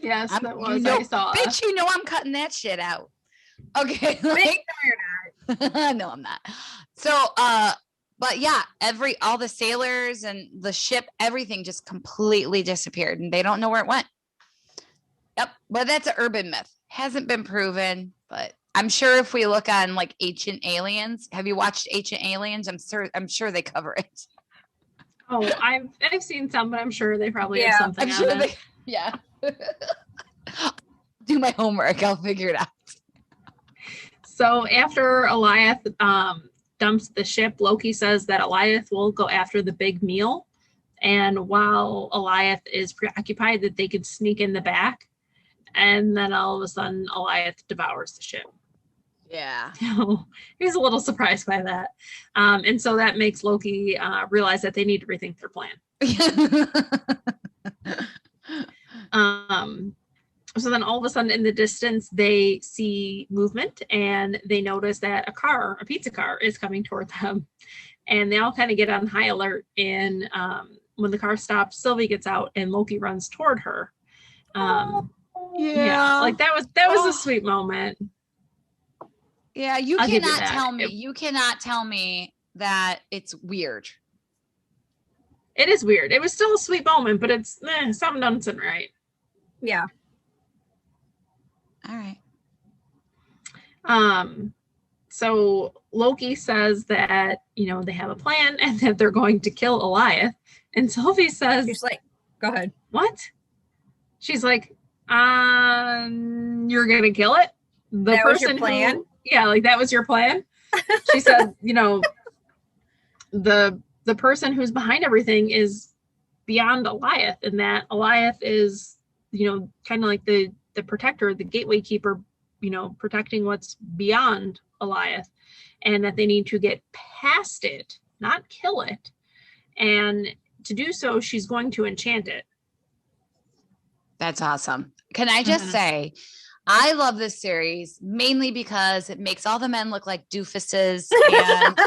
Yes, that was. I I saw. bitch, I'm cutting that shit out. Okay. No, Like, you're not. no, I'm not. So, but yeah, all the sailors and the ship, everything just completely disappeared and they don't know where it went. Yep. But that's an urban myth. Hasn't been proven, but I'm sure if we look on like Ancient Aliens, have you watched Ancient Aliens? I'm sure they cover it. Oh, I've seen some, but I'm sure they probably have something I'm on sure it. yeah. Do my homework. I'll figure it out. So after Goliath dumps the ship, Loki says that Goliath will go after the big meal. And while Goliath is preoccupied, that they could sneak in the back. And then all of a sudden, Goliath devours the ship. Yeah. So he was a little surprised by that. And so that makes Loki realize that they need to rethink their plan. So then all of a sudden in the distance, they see movement and they notice that a pizza car is coming toward them. And they all kind of get on high alert. And when the car stops, Sylvie gets out and Loki runs toward her. Yeah, like that was a sweet moment. Yeah, you I'll give you cannot that. tell me. You cannot tell me that it's weird. It is weird. It was still a sweet moment, but it's something doesn't right. Yeah. All right. So Loki says that, they have a plan and that they're going to kill Goliath. And Sylvie says, She's like, go ahead. What? She's like, you're going to kill it? That was your plan? Yeah, like that was your plan. She said, the person who's behind everything is beyond Goliath, and that Goliath is, kind of like the protector, the gateway keeper, protecting what's beyond Goliath, and that they need to get past it, not kill it. And to do so, she's going to enchant it. That's awesome. Can I just say, I love this series mainly because it makes all the men look like doofuses, and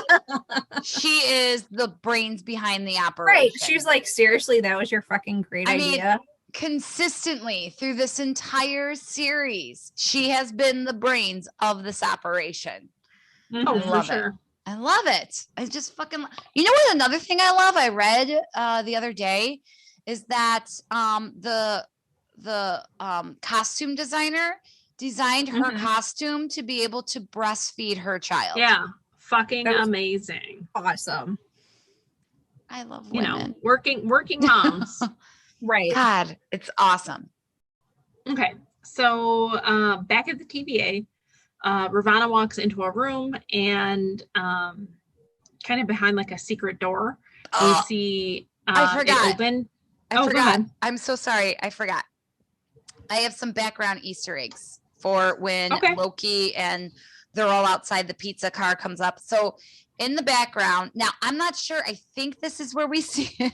she is the brains behind the operation. Right. She's like, seriously, that was your fucking great idea. Consistently through this entire series, she has been the brains of this operation. Oh, for sure. I love it. I just fucking, what another thing I love, I read the other day, is that the costume designer designed her costume to be able to breastfeed her child. Yeah. Fucking amazing. Awesome. I love women. Working moms. Right. God, it's awesome. Okay. So back at the TVA, Ravana walks into a room and kind of behind like a secret door, we see I forgot. it open. I forgot. I'm so sorry. I forgot. I have some background Easter eggs for when Loki and they're all outside, the pizza car comes up. So in the background, now I'm not sure. I think this is where we see it.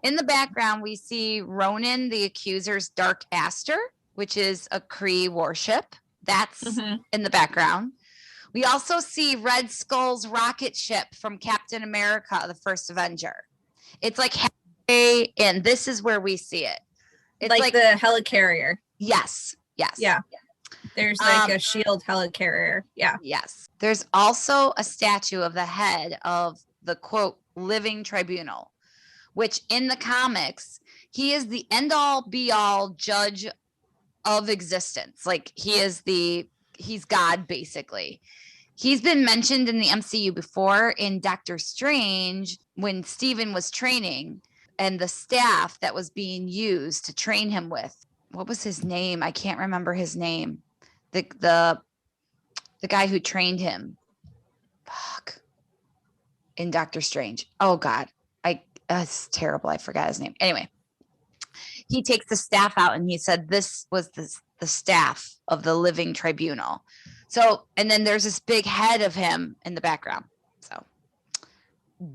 In the background, we see Ronan, the accuser's Dark Aster, which is a Kree warship. That's in the background. We also see Red Skull's rocket ship from Captain America, the First Avenger. It's like halfway, and this is where we see it. It's like the helicarrier. Yes. Yes. Yeah. There's like a shield helicarrier. Yeah. Yes. There's also a statue of the head of the quote living tribunal, which in the comics, he is the end all be all judge of existence. Like he's God basically. He's been mentioned in the MCU before in Doctor Strange when Stephen was training and the staff that was being used to train him with. What was his name? I can't remember his name. The guy who trained him. Fuck. In Doctor Strange. Oh God. It's terrible. I forgot his name. Anyway, he takes the staff out and he said this was the staff of the living tribunal. So, and then there's this big head of him in the background. So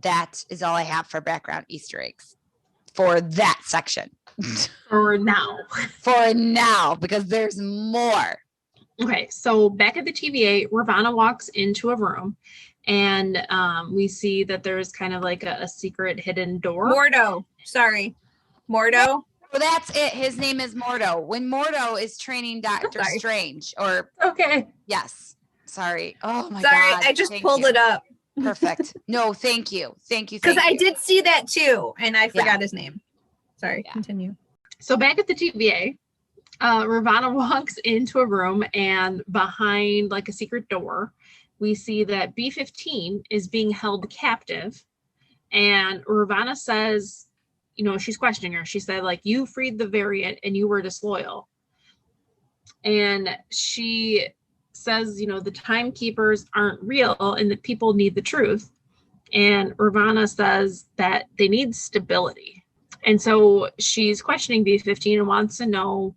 that is all I have for background Easter eggs for that section. For now. For now, because there's more. Okay, so back at the TVA, Ravonna walks into a room and we see that there's kind of like a secret hidden door. Mordo. Sorry. Mordo. Well, that's it. His name is Mordo. When Mordo is training Doctor Strange, or yes, sorry. Oh my God. I just pulled it up. Perfect. No, thank you. Because I did see that too, and I forgot his name. Sorry. Continue. So back at the TVA, Ravonna walks into a room, and behind like a secret door, we see that B-15 is being held captive, and Ravonna says, you know, she's questioning her. She said, like, you freed the variant and you were disloyal. And she says, you know, the timekeepers aren't real and that people need the truth. And Ravonna says that they need stability. And so she's questioning B-15 and wants to know,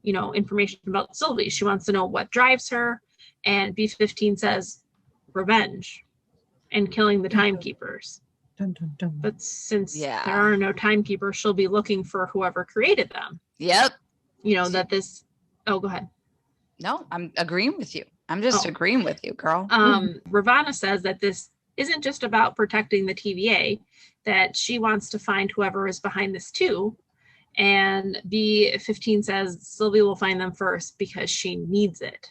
you know, information about Sylvie. She wants to know what drives her. And B-15 says, revenge and killing the timekeepers. Dun, dun, dun. But since there are no timekeepers, she'll be looking for whoever created them. Yep. You know, that this... Oh, go ahead. No, I'm agreeing with you. I'm just agreeing with you, girl. Ravonna says that this isn't just about protecting the TVA, that she wants to find whoever is behind this too. And B-15 says Sylvie will find them first because she needs it.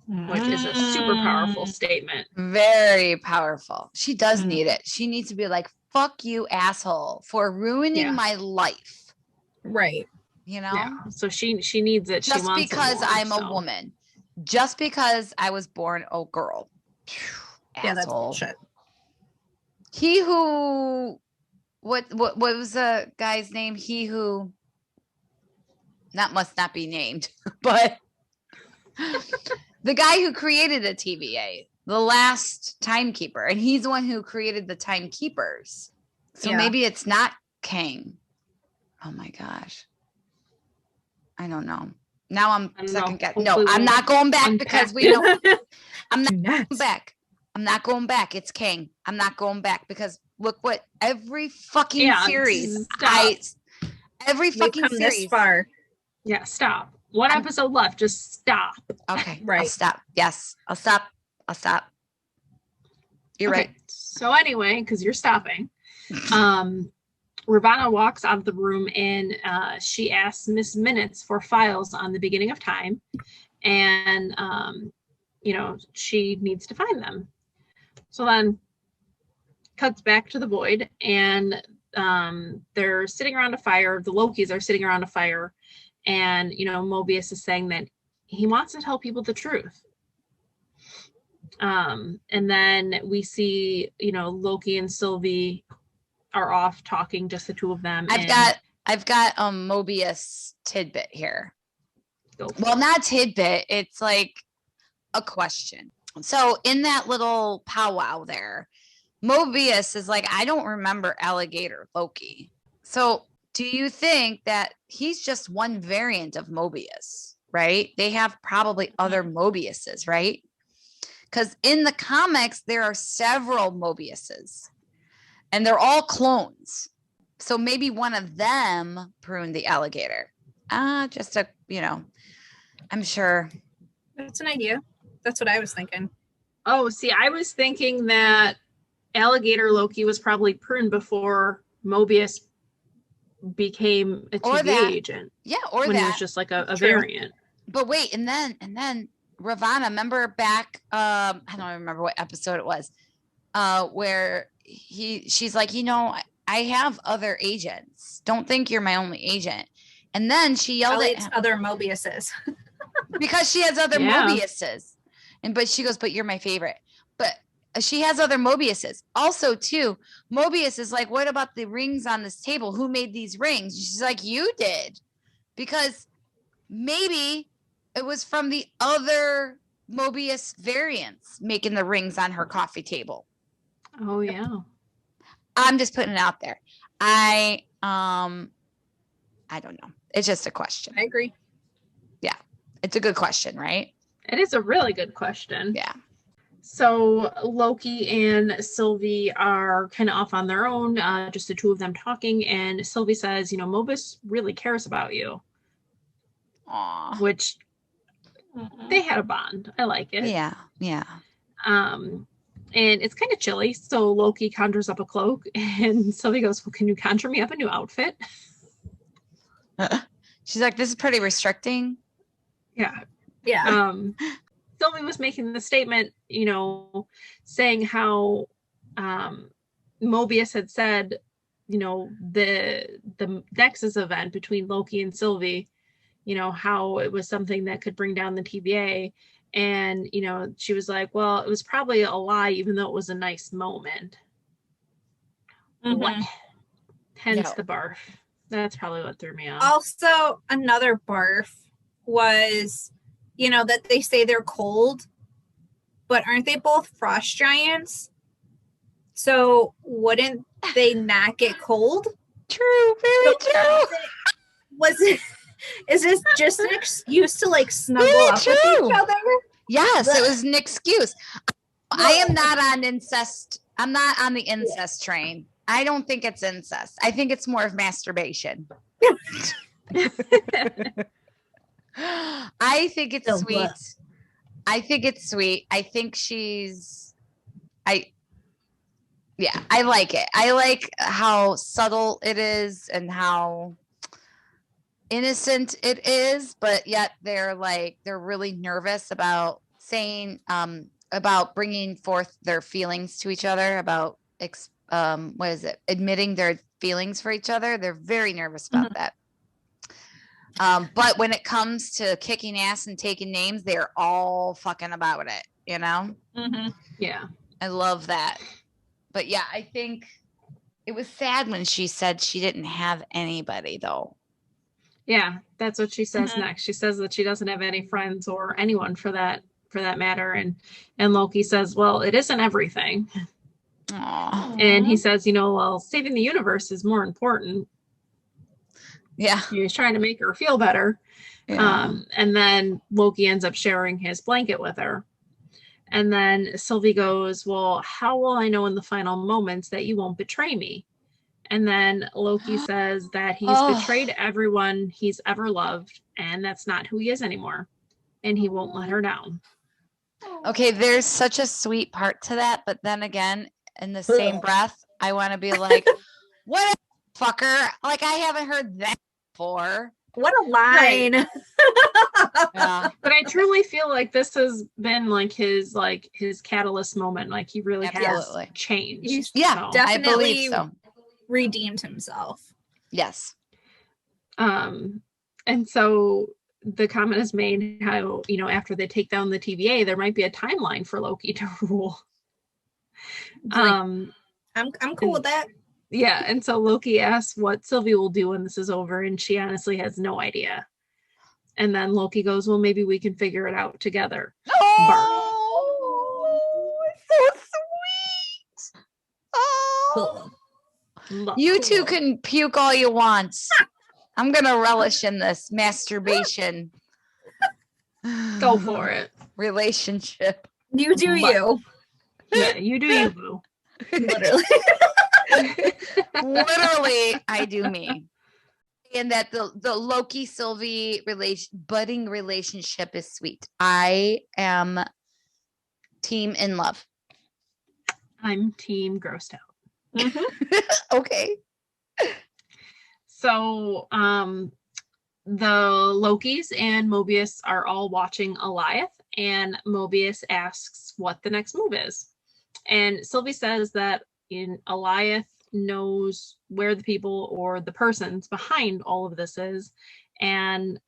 Which is a super powerful statement. Very powerful. She does need it. She needs to be like, fuck you, asshole, for ruining my life. Right. You know? Yeah. So she needs it. Just she wants because I'm a woman. Just because I was born a girl. Yeah, that's bullshit. He who what was the guy's name? He who must not be named, but the guy who created the TVA, the last timekeeper, and he's the one who created the timekeepers. So maybe it's not Kang. Oh my gosh. I don't know. Now I'm second guess. No, I'm not going back because we know. I'm not going back. I'm not going back. It's Kang. I'm not going back because look what every fucking series. Every fucking series. This far. Yeah, stop. One episode left. Just stop. Okay. Right. I'll stop. Yes. I'll stop. You're right. So anyway, because you're stopping, Ravonna walks out of the room and she asks Miss Minutes for files on the beginning of time. And, you know, she needs to find them. So then cuts back to the void and they're sitting around a fire. The Lokis are sitting around a fire. And, you know, Mobius is saying that he wants to tell people the truth. And then we see, you know, Loki and Sylvie are off talking, just the two of them. I've got Mobius tidbit here. Well, not tidbit. It's like a question. So in that little powwow there, Mobius is like, I don't remember alligator Loki. So do you think that he's just one variant of Mobius, right? They have probably other Mobiuses, right? Because in the comics, there are several Mobiuses and they're all clones. So maybe one of them pruned the alligator. Just a, I'm sure. That's an idea. That's what I was thinking. Oh, see, I was thinking that alligator Loki was probably pruned before Mobius became a TVA agent. Yeah, or when that. He was just like a variant. But wait, and then Ravana, remember back, I don't remember what episode it was, where she's like, I have other agents. Don't think you're my only agent. And then she yelled at other Mobiuses. because she has other Mobiuses. But she goes, but you're my favorite. But she has other Mobiuses. Also, too, Mobius is like, what about the rings on this table? Who made these rings? She's like, you did. Because maybe it was from the other Mobius variants making the rings on her coffee table. Oh, yeah. I'm just putting it out there. I don't know. It's just a question. I agree. Yeah. It's a good question, right? It is a really good question. Yeah. So Loki and Sylvie are kind of off on their own, just the two of them talking. And Sylvie says, Mobius really cares about you. Aww. Which they had a bond. I like it. Yeah. Yeah. And it's kind of chilly. So Loki conjures up a cloak and Sylvie goes, well, can you conjure me up a new outfit? She's like, this is pretty restricting. Yeah. Yeah. Sylvie was making the statement, saying how Mobius had said, the Nexus event between Loki and Sylvie, how it was something that could bring down the TVA. And, she was like, well, it was probably a lie, even though it was a nice moment. Mm-hmm. What? Hence the barf. That's probably what threw me off. Also, another barf was, that they say they're cold, but aren't they both frost giants? So wouldn't they not get cold? True, very true. Is this just an excuse to like snuggle up with each other? Yes, it was an excuse. I am not on incest. I'm not on the incest train. I don't think it's incest. I think it's more of masturbation. I think it's sweet. I think it's sweet. I think I like it. I like how subtle it is and how innocent it is, but yet they're really nervous about saying, about bringing forth their feelings to each other, about, admitting their feelings for each other. They're very nervous about that. But when it comes to kicking ass and taking names, they're all fucking about it, Mm-hmm. Yeah. I love that. But yeah, I think it was sad when she said she didn't have anybody though. Yeah, that's what she says next. She says that she doesn't have any friends or anyone for that matter. And Loki says, well, it isn't everything. Aww. And he says, well, saving the universe is more important. Yeah. He's trying to make her feel better. Yeah. And then Loki ends up sharing his blanket with her. And then Sylvie goes, well, how will I know in the final moments that you won't betray me? And then Loki says that he's betrayed everyone he's ever loved, and that's not who he is anymore. And he won't let her down. Okay, there's such a sweet part to that, but then again, in the same breath, I want to be like, what a fucker. Like, I haven't heard that before. What a line. Right. Yeah. But I truly feel like this has been his catalyst moment. Like, he really has changed. He's definitely, I believe so. Redeemed himself. Yes. And so the comment is made how, after they take down the TVA, there might be a timeline for Loki to rule. I'm cool with that. Yeah, and so Loki asks what Sylvie will do when this is over, and she honestly has no idea. And then Loki goes, well, maybe we can figure it out together. Oh, it's so sweet. Oh. You two can puke all you want. I'm going to relish in this masturbation. Go for it. Relationship. You do you. Yeah, you do you, boo. Literally. Literally, I do me. And that the Loki Sylvie budding relationship is sweet. I am team in love. I'm team grossed out. Okay. So the Lokis and Mobius are all watching Alioth, and Mobius asks what the next move is. And Sylvie says that Alioth knows where the people or the persons behind all of this is. And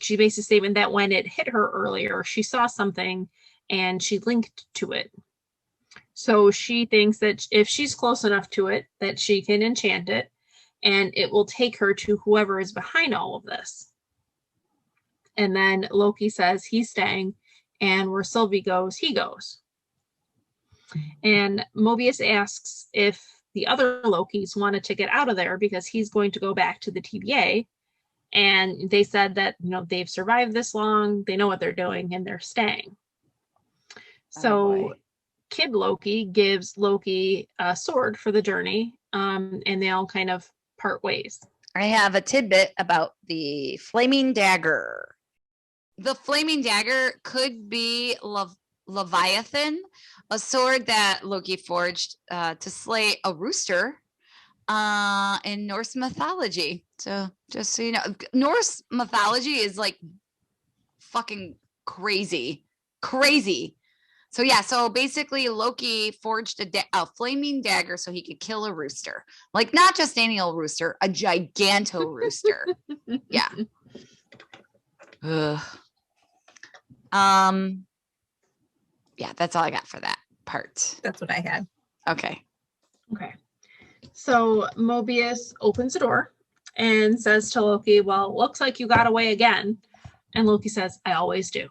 she makes a statement that when it hit her earlier, she saw something and she linked to it. So she thinks that if she's close enough to it, that she can enchant it and it will take her to whoever is behind all of this. And then Loki says he's staying, and where Sylvie goes, he goes. And Mobius asks if the other Lokis wanted to get out of there because he's going to go back to the TVA. And they said that, they've survived this long, they know what they're doing, and they're staying. So Kid Loki gives Loki a sword for the journey, and they all kind of part ways. I have a tidbit about the flaming dagger. The flaming dagger could be Leviathan, a sword that Loki forged to slay a rooster in Norse mythology. So just so you know, Norse mythology is like fucking crazy. So yeah, so basically Loki forged a flaming dagger so he could kill a rooster. Like not just any old rooster, a giganto rooster. Yeah. Ugh. Yeah, that's all I got for that part. That's what I had. Okay. So Mobius opens the door and says to Loki, well, looks like you got away again. And Loki says, I always do.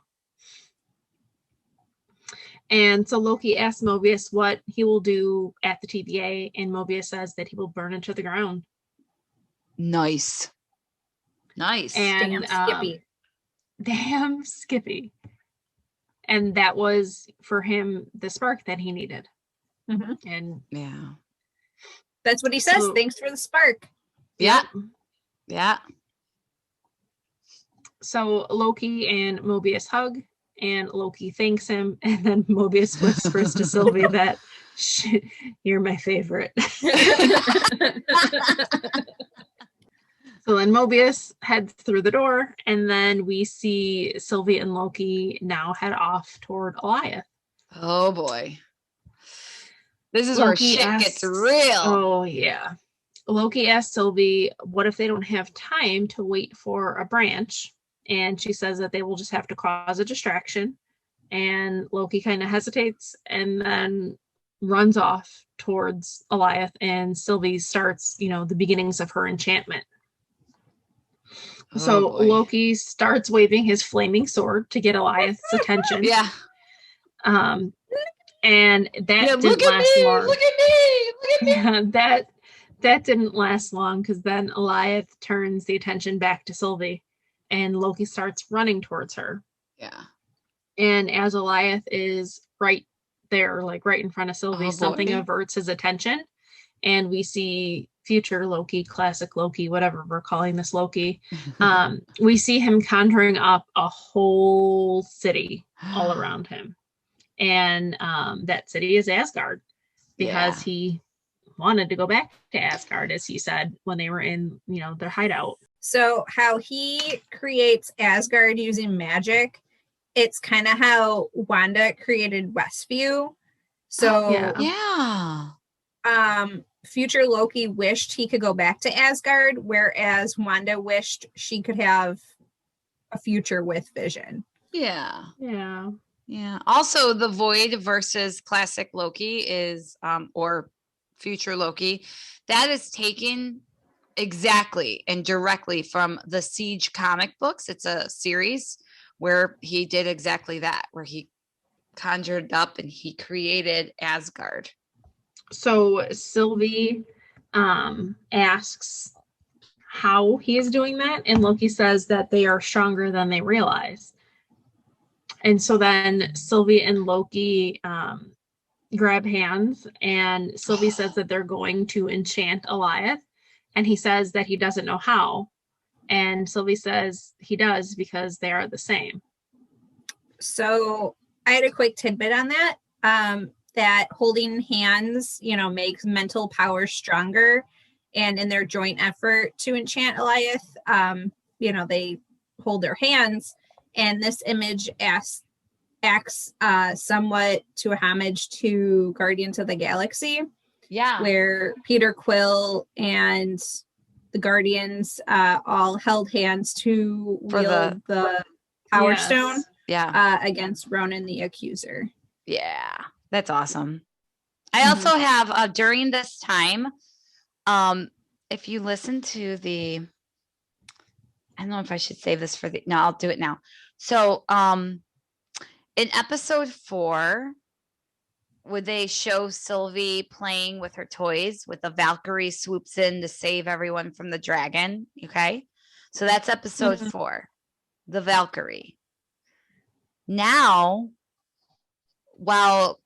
And so Loki asks Mobius what he will do at the TVA, and Mobius says that he will burn it to the ground. Nice. And damn Skippy. And that was for him the spark that he needed. And yeah, that's what he says. So, thanks for the spark. Yeah. So Loki and Mobius hug, and Loki thanks him, and then Mobius whispers to Sylvie that you're my favorite. So then Mobius heads through the door, and then we see Sylvie and Loki now head off toward Alioth. Oh boy. This is where shit gets real. Oh yeah. Loki asks Sylvie, what if they don't have time to wait for a branch? And she says that they will just have to cause a distraction. And Loki kind of hesitates and then runs off towards Alioth, and Sylvie starts, the beginnings of her enchantment. So Loki starts waving his flaming sword to get Alioth's attention. Yeah. And that didn't last long. Look at me. Yeah, that didn't last long, because then Alioth turns the attention back to Sylvie, and Loki starts running towards her. Yeah. And as Alioth is right there, like right in front of Sylvie, something averts his attention, and we see future Loki, classic Loki, whatever we're calling this Loki. We see him conjuring up a whole city all around him. And that city is Asgard, because he wanted to go back to Asgard, as he said, when they were in, their hideout. So how he creates Asgard using magic, it's kind of how Wanda created Westview. So future Loki wished he could go back to Asgard, whereas Wanda wished she could have a future with Vision. Yeah. Also, the Void versus classic Loki is, or future Loki, that is taken exactly and directly from the Siege comic books. It's a series where he did exactly that, where he conjured up and he created Asgard. So Sylvie asks how he is doing that, and Loki says that they are stronger than they realize. And so then Sylvie and Loki grab hands, and Sylvie says that they're going to enchant Eliath, and he says that he doesn't know how, and Sylvie says he does because they are the same. So I had a quick tidbit on that, that holding hands, makes mental power stronger, and in their joint effort to enchant Eliath, they hold their hands, and this image acts somewhat to a homage to Guardians of the Galaxy. Yeah. Where Peter Quill and the Guardians all held hands to wield the Power Stone against Ronan the Accuser. Yeah, that's awesome. I also have, during this time, if you listen to I don't know if I should save this no, I'll do it now. So, in episode 4, would they show Sylvie playing with her toys with the Valkyrie swoops in to save everyone from the dragon? Okay. So that's episode 4, the Valkyrie. Now, while,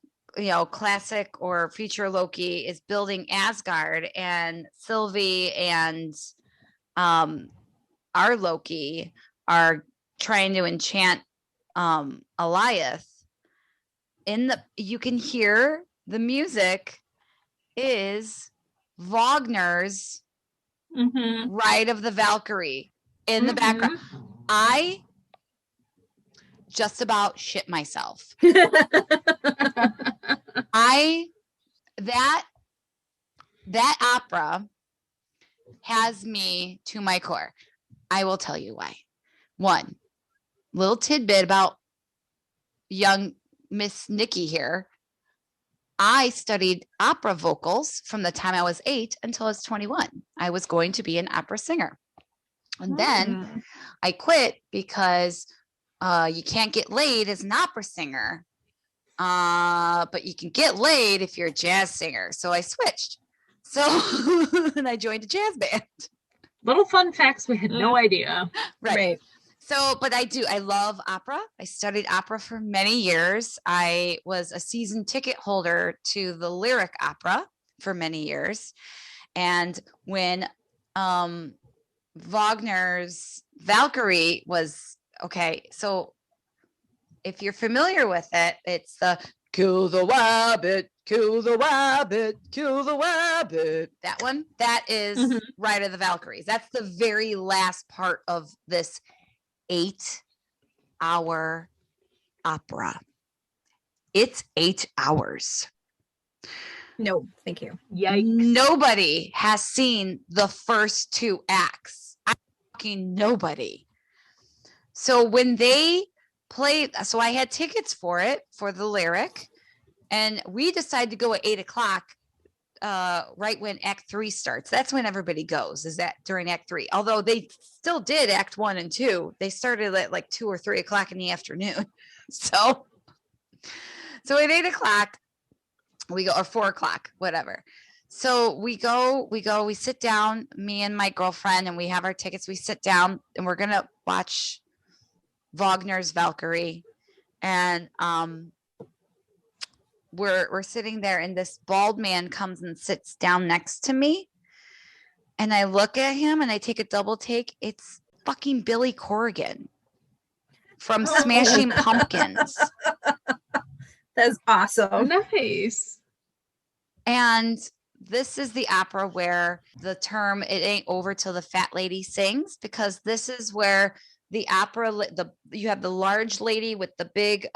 classic or future Loki is building Asgard, and Sylvie and our Loki are trying to enchant Eliath, you can hear the music is Wagner's Ride of the Valkyrie in the background. I just about shit myself. That opera has me to my core. I will tell you why. One little tidbit about young Miss Nikki here. I studied opera vocals from the time I was 8 until I was 21. I was going to be an opera singer. And then I quit because you can't get laid as an opera singer. But you can get laid if you're a jazz singer. So I switched. So and I joined a jazz band. Little fun facts we had no idea. Right. So, but I love opera. I studied opera for many years. I was a season ticket holder to the Lyric Opera for many years. And when Wagner's Valkyrie was, so if you're familiar with it, it's the kill the rabbit, kill the rabbit, kill the rabbit. That one, that is Ride of the Valkyries. That's the very last part of this 8-hour opera. It's 8 hours. No, thank you. Yikes. Nobody has seen the first 2 acts. Nobody. So when they played, so I had tickets for it, for the Lyric, and we decided to go at 8:00, right when Act 3 starts. That's when everybody goes, is that during Act 3. Although they still did Act 1 and 2. They started at like 2 or 3 o'clock in the afternoon. So at 8:00 we go, or 4 o'clock, whatever. So we sit down, me and my girlfriend, and we have our tickets. We sit down and we're going to watch Wagner's Valkyrie. And we're sitting there, and this bald man comes and sits down next to me, and I look at him and I take a double take. It's fucking Billy Corrigan from Smashing Pumpkins. That's awesome. Nice. And this is the opera where the term "it ain't over till the fat lady sings," because this is where the opera, you have the large lady with the big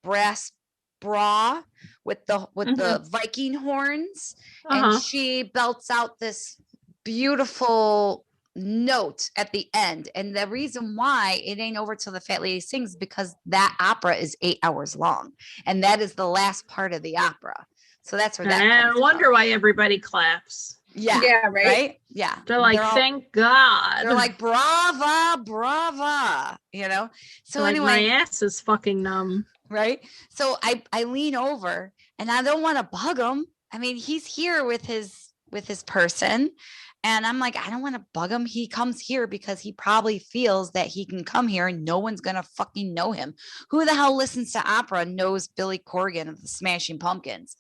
brass bra with the Viking horns, and she belts out this beautiful note at the end. And the reason why it ain't over till the fat lady sings, because that opera is 8 hours long, and that is the last part of the opera. So that's where that I wonder why everybody claps. Yeah. Yeah. Right. Yeah. They're like, thank God. They're like, brava, brava, So like, anyway, my ass is fucking numb. Right. So I lean over, and I don't want to bug him. I mean, he's here with his person, And I'm like, I don't want to bug him. He comes here because he probably feels that he can come here and no one's going to fucking know him. Who the hell listens to opera and knows Billy Corgan of the Smashing Pumpkins?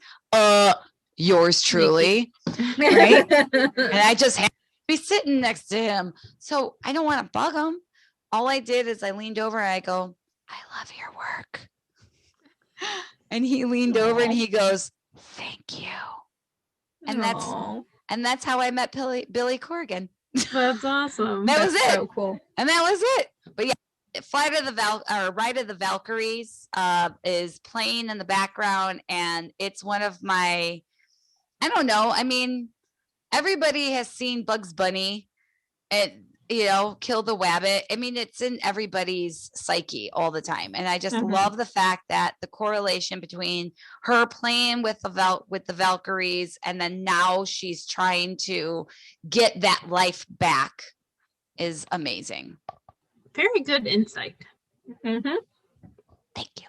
Yours truly. Right? And I just happened to be sitting next to him. So I don't want to bug him. All I did is I leaned over and I go, I love your work. And he leaned over and he goes, thank you. And that's how I met Billy Corgan. That's awesome. That was it. So cool. And that was it. But yeah, Ride of the Valkyries is playing in the background, and it's one of my, I don't know. I mean, everybody has seen Bugs Bunny and, Kill the Wabbit. I mean, it's in everybody's psyche all the time. And I just love the fact that the correlation between her playing with the Valkyries and then now she's trying to get that life back is amazing. Very good insight. Thank you.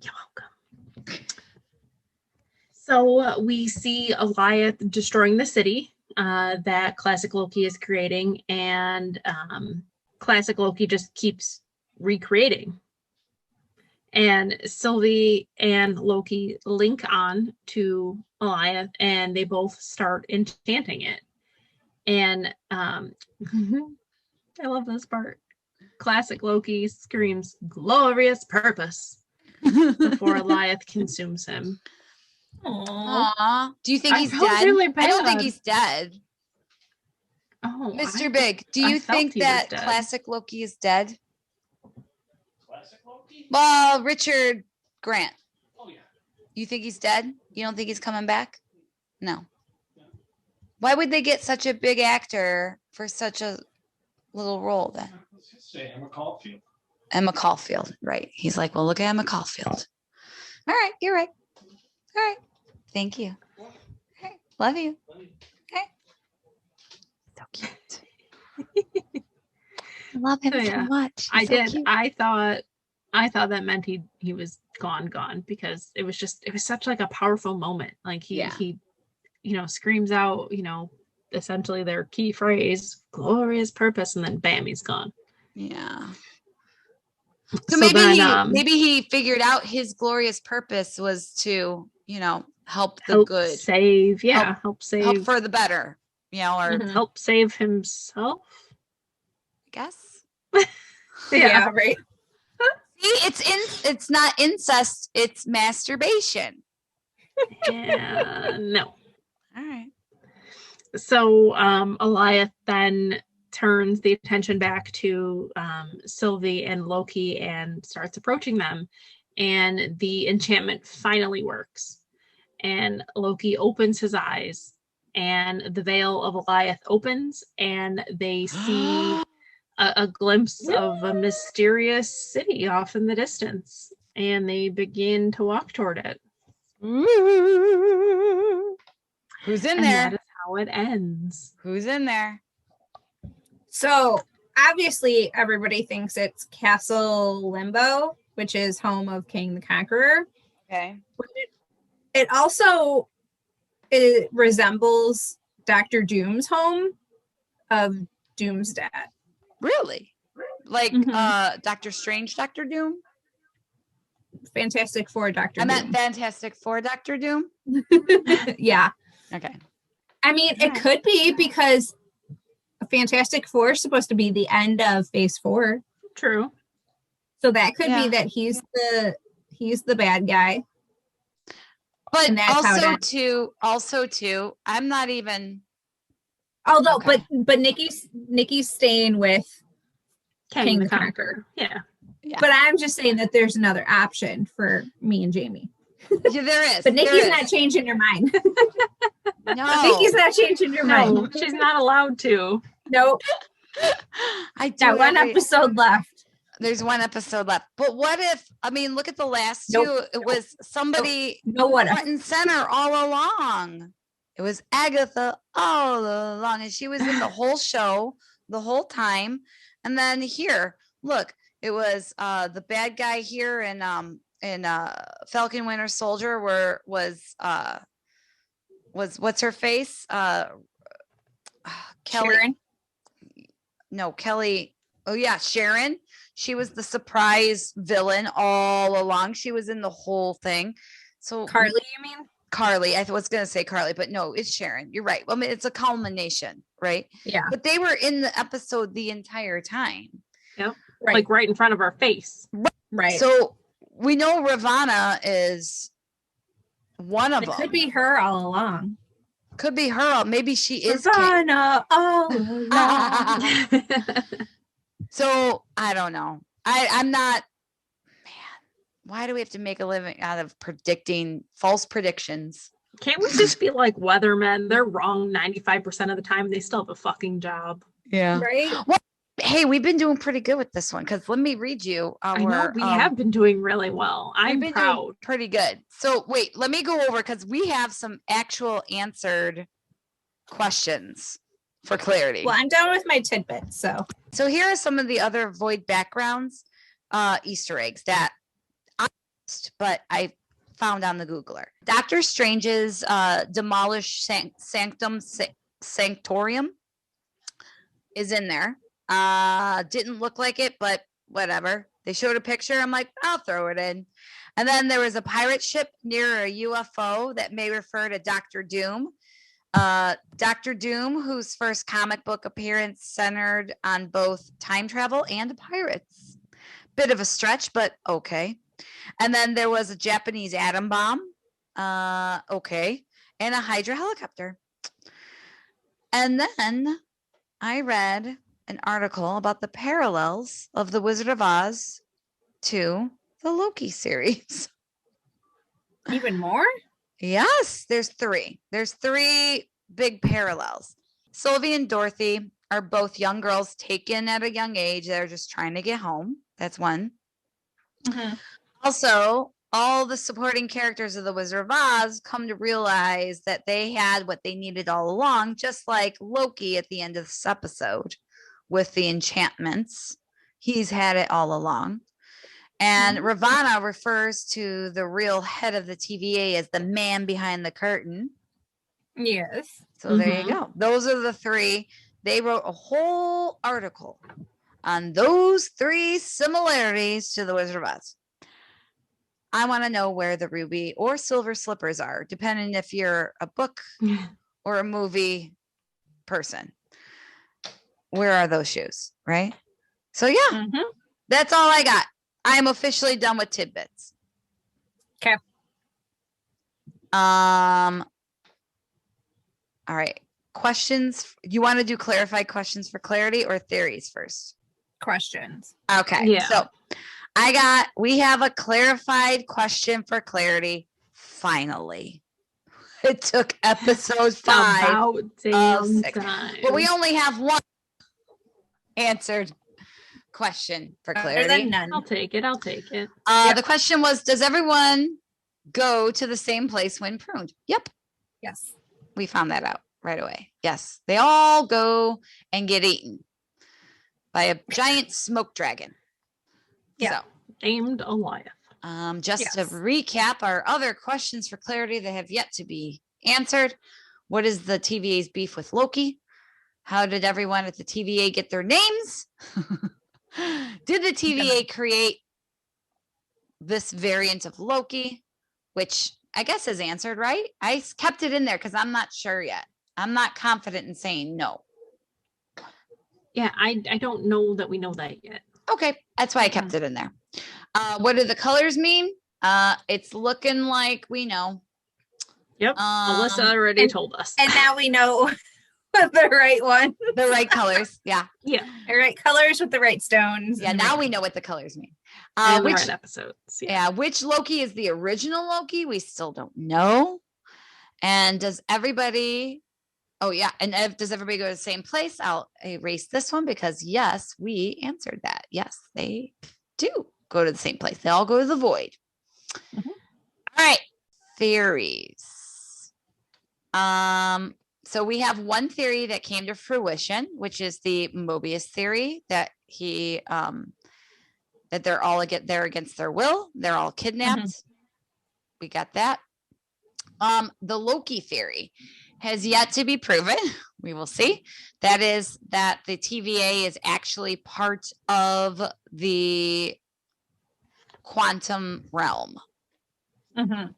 You're welcome. So we see Goliath destroying the city that Classic Loki is creating, and Classic Loki just keeps recreating. And Sylvie and Loki link on to Goliath, and they both start enchanting it. And I love this part. Classic Loki screams glorious purpose before Goliath consumes him. Aww. Do you think he's dead? Really bad. I don't think he's dead. Oh, Mr. Big, do you think that Classic Loki is dead? Classic Loki? Well, Richard Grant. Oh, yeah. You think he's dead? You don't think he's coming back? No. Why would they get such a big actor for such a little role then? Let's just say Emma Caulfield. Emma Caulfield, right. He's like, well, look at Emma Caulfield. All right, you're right. All right. Thank you. Okay. Love you. Okay. So cute. I love him so much. I did. Cute. I thought that meant he was gone because it was such like a powerful moment. Like he screams out, essentially their key phrase, glorious purpose, and then bam, he's gone. Yeah. So maybe he figured out his glorious purpose was to, help the good. Save. Yeah. Help save. Help for the better, or help save himself. I guess. Yeah, right. See, it's not incest, it's masturbation. No. All right. So Goliath then turns the attention back to Sylvie and Loki and starts approaching them. And the enchantment finally works. And Loki opens his eyes and the veil of Goliath opens and they see a glimpse of a mysterious city off in the distance. And they begin to walk toward it. Who's in there? That is how it ends. Who's in there? So obviously everybody thinks it's Castle Limbo, which is home of King the Conqueror. Okay. It also resembles Dr. Doom's home of Doom's dad. Really? Like Doctor Strange, Dr. Doom? Fantastic Four, Dr. Doom. I meant Fantastic Four, Dr. Doom? Yeah. Okay. I mean, it could be because Fantastic Four is supposed to be the end of Phase 4. True. So that could be that he's the bad guy. But also too, I'm not even. Although, but Nikki's staying with King the Conqueror. Yeah. But I'm just saying that there's another option for me and Jamie. Yeah, there is. But Nikki's not changing her mind. No. Nikki's not changing her mind. She's not allowed to. Nope. I got one episode left. There's one episode left. But what if, look at the last two. It was somebody front and center all along. It was Agatha all along. And she was in the whole show the whole time. And then here, look, it was the bad guy here in Falcon Winter Soldier was what's her face? Kelly. Sharon. No, Kelly. Oh yeah, Sharon. She was the surprise villain all along. She was in the whole thing. So Carly, you mean? Carly, I was going to say Carly, but no, it's Sharon. You're right. I mean, it's a culmination, right? Yeah. But they were in the episode the entire time. Yep. Right. Like right in front of our face. Right. So we know Ravana is one of It them. could be her all along. Could be her. Maybe she is. Ravana all along. So I don't know. I'm not. Man, why do we have to make a living out of predicting false predictions? Can't we just be like weathermen? They're wrong 95% of the time. They still have a fucking job. Yeah. Right. Well, hey, we've been doing pretty good with this one because let me read you our. I know we have been doing really well. I'm been proud. doing pretty good. So wait, let me go over because we have some actual answered questions for clarity. Well, I'm done with my tidbits. So here are some of the other void backgrounds, Easter eggs that I missed, but I found on the Googler. Doctor Strange's demolished sanctorium is in there. Didn't look like it, but whatever. They showed a picture. I'm like, I'll throw it in. And then there was a pirate ship near a UFO that may refer to Doctor Doom. Doctor Doom, whose first comic book appearance centered on both time travel and pirates. Bit of a stretch, but okay. And then there was a Japanese atom bomb. Okay. And a Hydra helicopter. And then I read an article about the parallels of the Wizard of Oz to the Loki series. even more? Yes, there's three. There's three big parallels. Sylvie and Dorothy are both young girls taken at a young age. They're just trying to get home. That's one. Mm-hmm. Also, all the supporting characters of the Wizard of Oz come to realize that they had what they needed all along, just like Loki at the end of this episode with the enchantments. He's had it all along. And Ravana refers to the real head of the TVA as the man behind the curtain. Yes. So there you go. Those are the three. They wrote a whole article on those three similarities to the Wizard of Oz. I want to know where the ruby or silver slippers are, depending if you're a book or a movie person. Where are those shoes? Right? So yeah, that's all I got. I am officially done with tidbits. Okay. All right. Questions. You want to do clarified questions for clarity or theories first? Questions. Okay. Yeah. So we have a clarified question for clarity. Finally. It took episode 5. About damn time. But we only have one answered question for clarity. None. I'll take it. The question was, does everyone go to the same place when pruned? Yep. Yes. We found that out right away. Yes. They all go and get eaten by a giant smoke dragon. Yeah. So, named Goliath. Just to recap our other questions for clarity that have yet to be answered. What is the TVA's beef with Loki? How did everyone at the TVA get their names? Did the TVA create this variant of Loki? Which I guess is answered, right? I kept it in there because I'm not sure yet. I'm not confident in saying no. Yeah, I don't know that we know that yet. Okay, that's why I kept it in there. What do the colors mean? It's looking like we know. Yep. Melissa already told us. And now we know the right one. The right colors. Yeah. Yeah. The right colors with the right stones. Yeah, now we know what the colors mean. And Which the right episodes. Yeah, which Loki is the original Loki? We still don't know. And does everybody does everybody go to the same place? I'll erase this one because yes, we answered that. Yes, they do go to the same place. They all go to the void. All right. Theories. So we have one theory that came to fruition, which is the Mobius theory that he that they're all there against their will. They're all kidnapped. We got that. The Loki theory. has yet to be proven. We will see. That is that the TVA is actually part of the quantum realm. Mhm.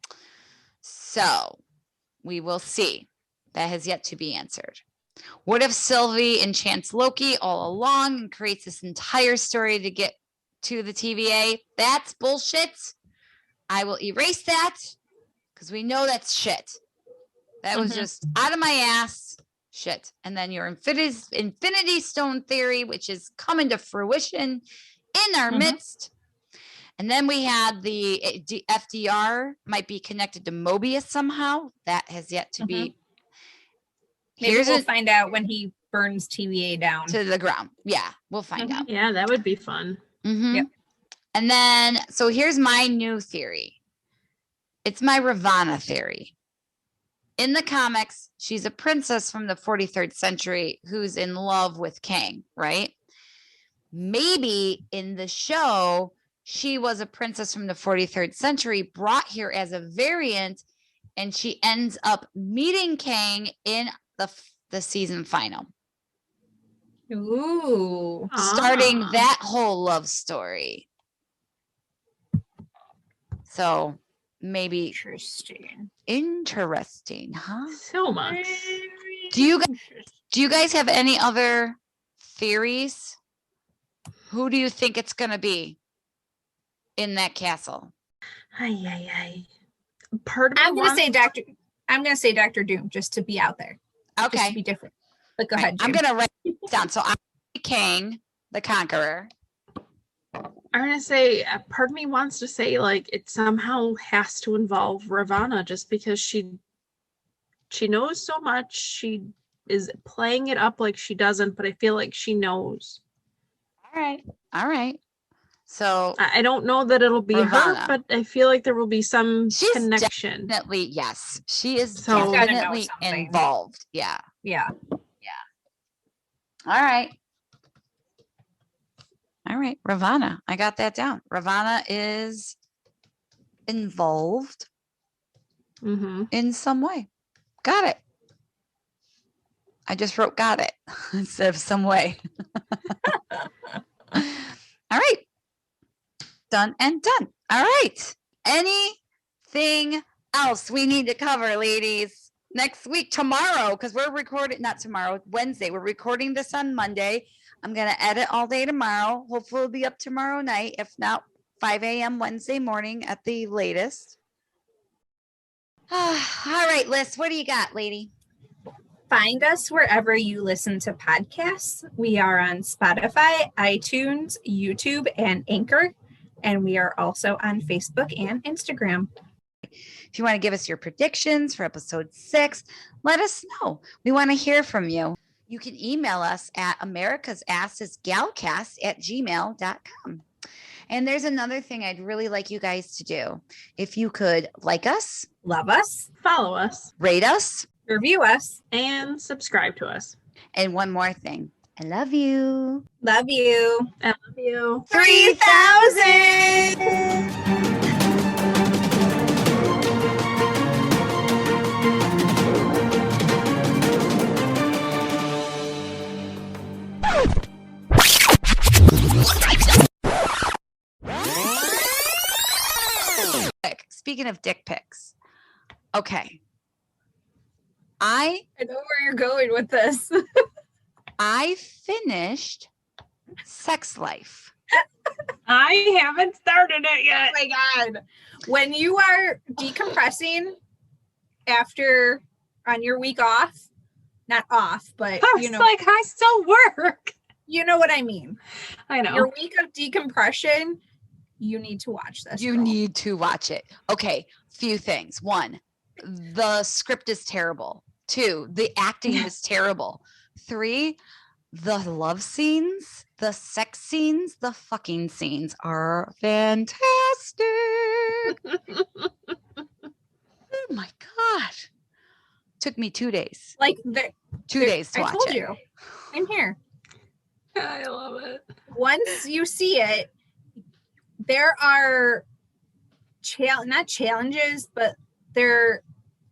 So we will see. That has yet to be answered. What if Sylvie enchants Loki all along and creates this entire story to get to the TVA? That's bullshit. I will erase that because we know that's shit. That was just out of my ass shit. And then your Infinity Stone theory, which is coming to fruition in our midst. And then we had the FDR might be connected to Mobius somehow. That has yet to be. Maybe we'll find out when he burns TVA down to the ground. Yeah, we'll find out. Yeah, that would be fun. Yep. And then, so here's my new theory. It's my Ravana theory. In the comics, she's a princess from the 43rd century who's in love with Kang, right? Maybe in the show, she was a princess from the 43rd century brought here as a variant, and she ends up meeting Kang in the season final. Ooh. Starting that whole love story. So maybe interesting, huh? So much. Do you guys have any other theories? Who do you think it's gonna be in that castle? Part of me I'm gonna say Dr. Doom just to be out there. Okay. Just to be different. But go ahead, Jim. I'm gonna write it down. So I'm Kang, the Conqueror. I'm gonna say part of me wants to say like it somehow has to involve Ravana just because she knows so much. She is playing it up like she doesn't, but I feel like she knows. All right. So I don't know that it'll be Ravana. her, but I feel like there will be some connection. Definitely, yes. She is So- definitely involved. Yeah. Yeah. All right. Ravana. I got that down. Ravana is involved in some way. Got it. I just wrote got it instead of some way. All right. Done and done. All right. Anything else we need to cover, ladies? Next week, tomorrow, because we're recording, not tomorrow, Wednesday. We're recording this on Monday. I'm going to edit all day tomorrow. Hopefully it'll be up tomorrow night. If not, 5 a.m. Wednesday morning at the latest. All right, Liz, what do you got, lady? Find us wherever you listen to podcasts. We are on Spotify, iTunes, YouTube, and Anchor. And we are also on Facebook and Instagram. If you want to give us your predictions for episode 6, let us know. We want to hear from you. You can email us at americasassesgalcast@gmail.com. And there's another thing I'd really like you guys to do. If you could like us, love us, follow us, rate us, review us, and subscribe to us. And one more thing. I love you. Love you. I love you. 3,000. Speaking of dick pics. Okay. I know where you're going with this. I finished Sex Life. I haven't started it yet. Oh my God. When you are decompressing after on your week off, not off, but you know, like I still work. You know what I mean? I know. Your week of decompression, you need to watch this. You need to watch it. Okay. Few things. 1, the script is terrible. 2, the acting is terrible. 3, the love scenes, the sex scenes, the fucking scenes are fantastic. Oh my God. Took me 2 days. Like 2 days to watch it. I told you. I'm here. I love it. Once you see it, there are not challenges, but they're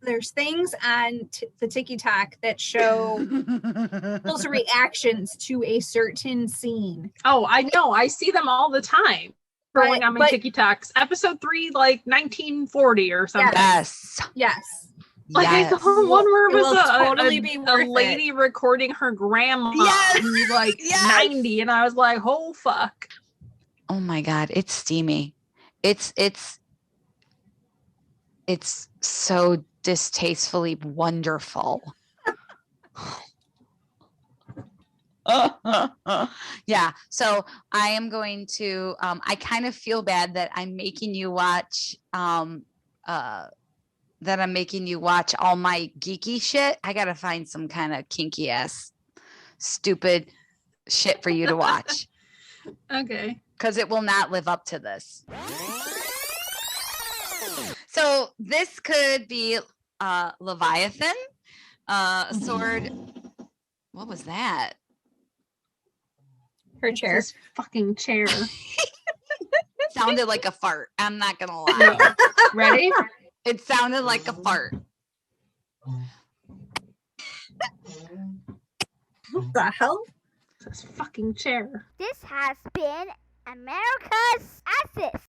there's things on the TikTok that show people's reactions to a certain scene. Oh, I know. I see them all the time. Scrolling on my but- TikToks. Episode 3, like 1940 or something. Yes. Yes. Like I Yes. saw one where it It was will a totally be worth lady recording her grandma Yes, who's like yes. 90, and I was like, oh fuck. Oh my God, it's steamy. It's so distastefully wonderful. Yeah, so I am going to I kind of feel bad that I'm making you watch all my geeky shit. I gotta find some kind of kinky ass stupid shit for you to watch Okay. because it will not live up to this. So this could be Leviathan, sword. What was that? Her chair. This fucking chair. Sounded like a fart. I'm not gonna lie. No. Ready? It sounded like a fart. What the hell? This fucking chair. This has been America's Assist.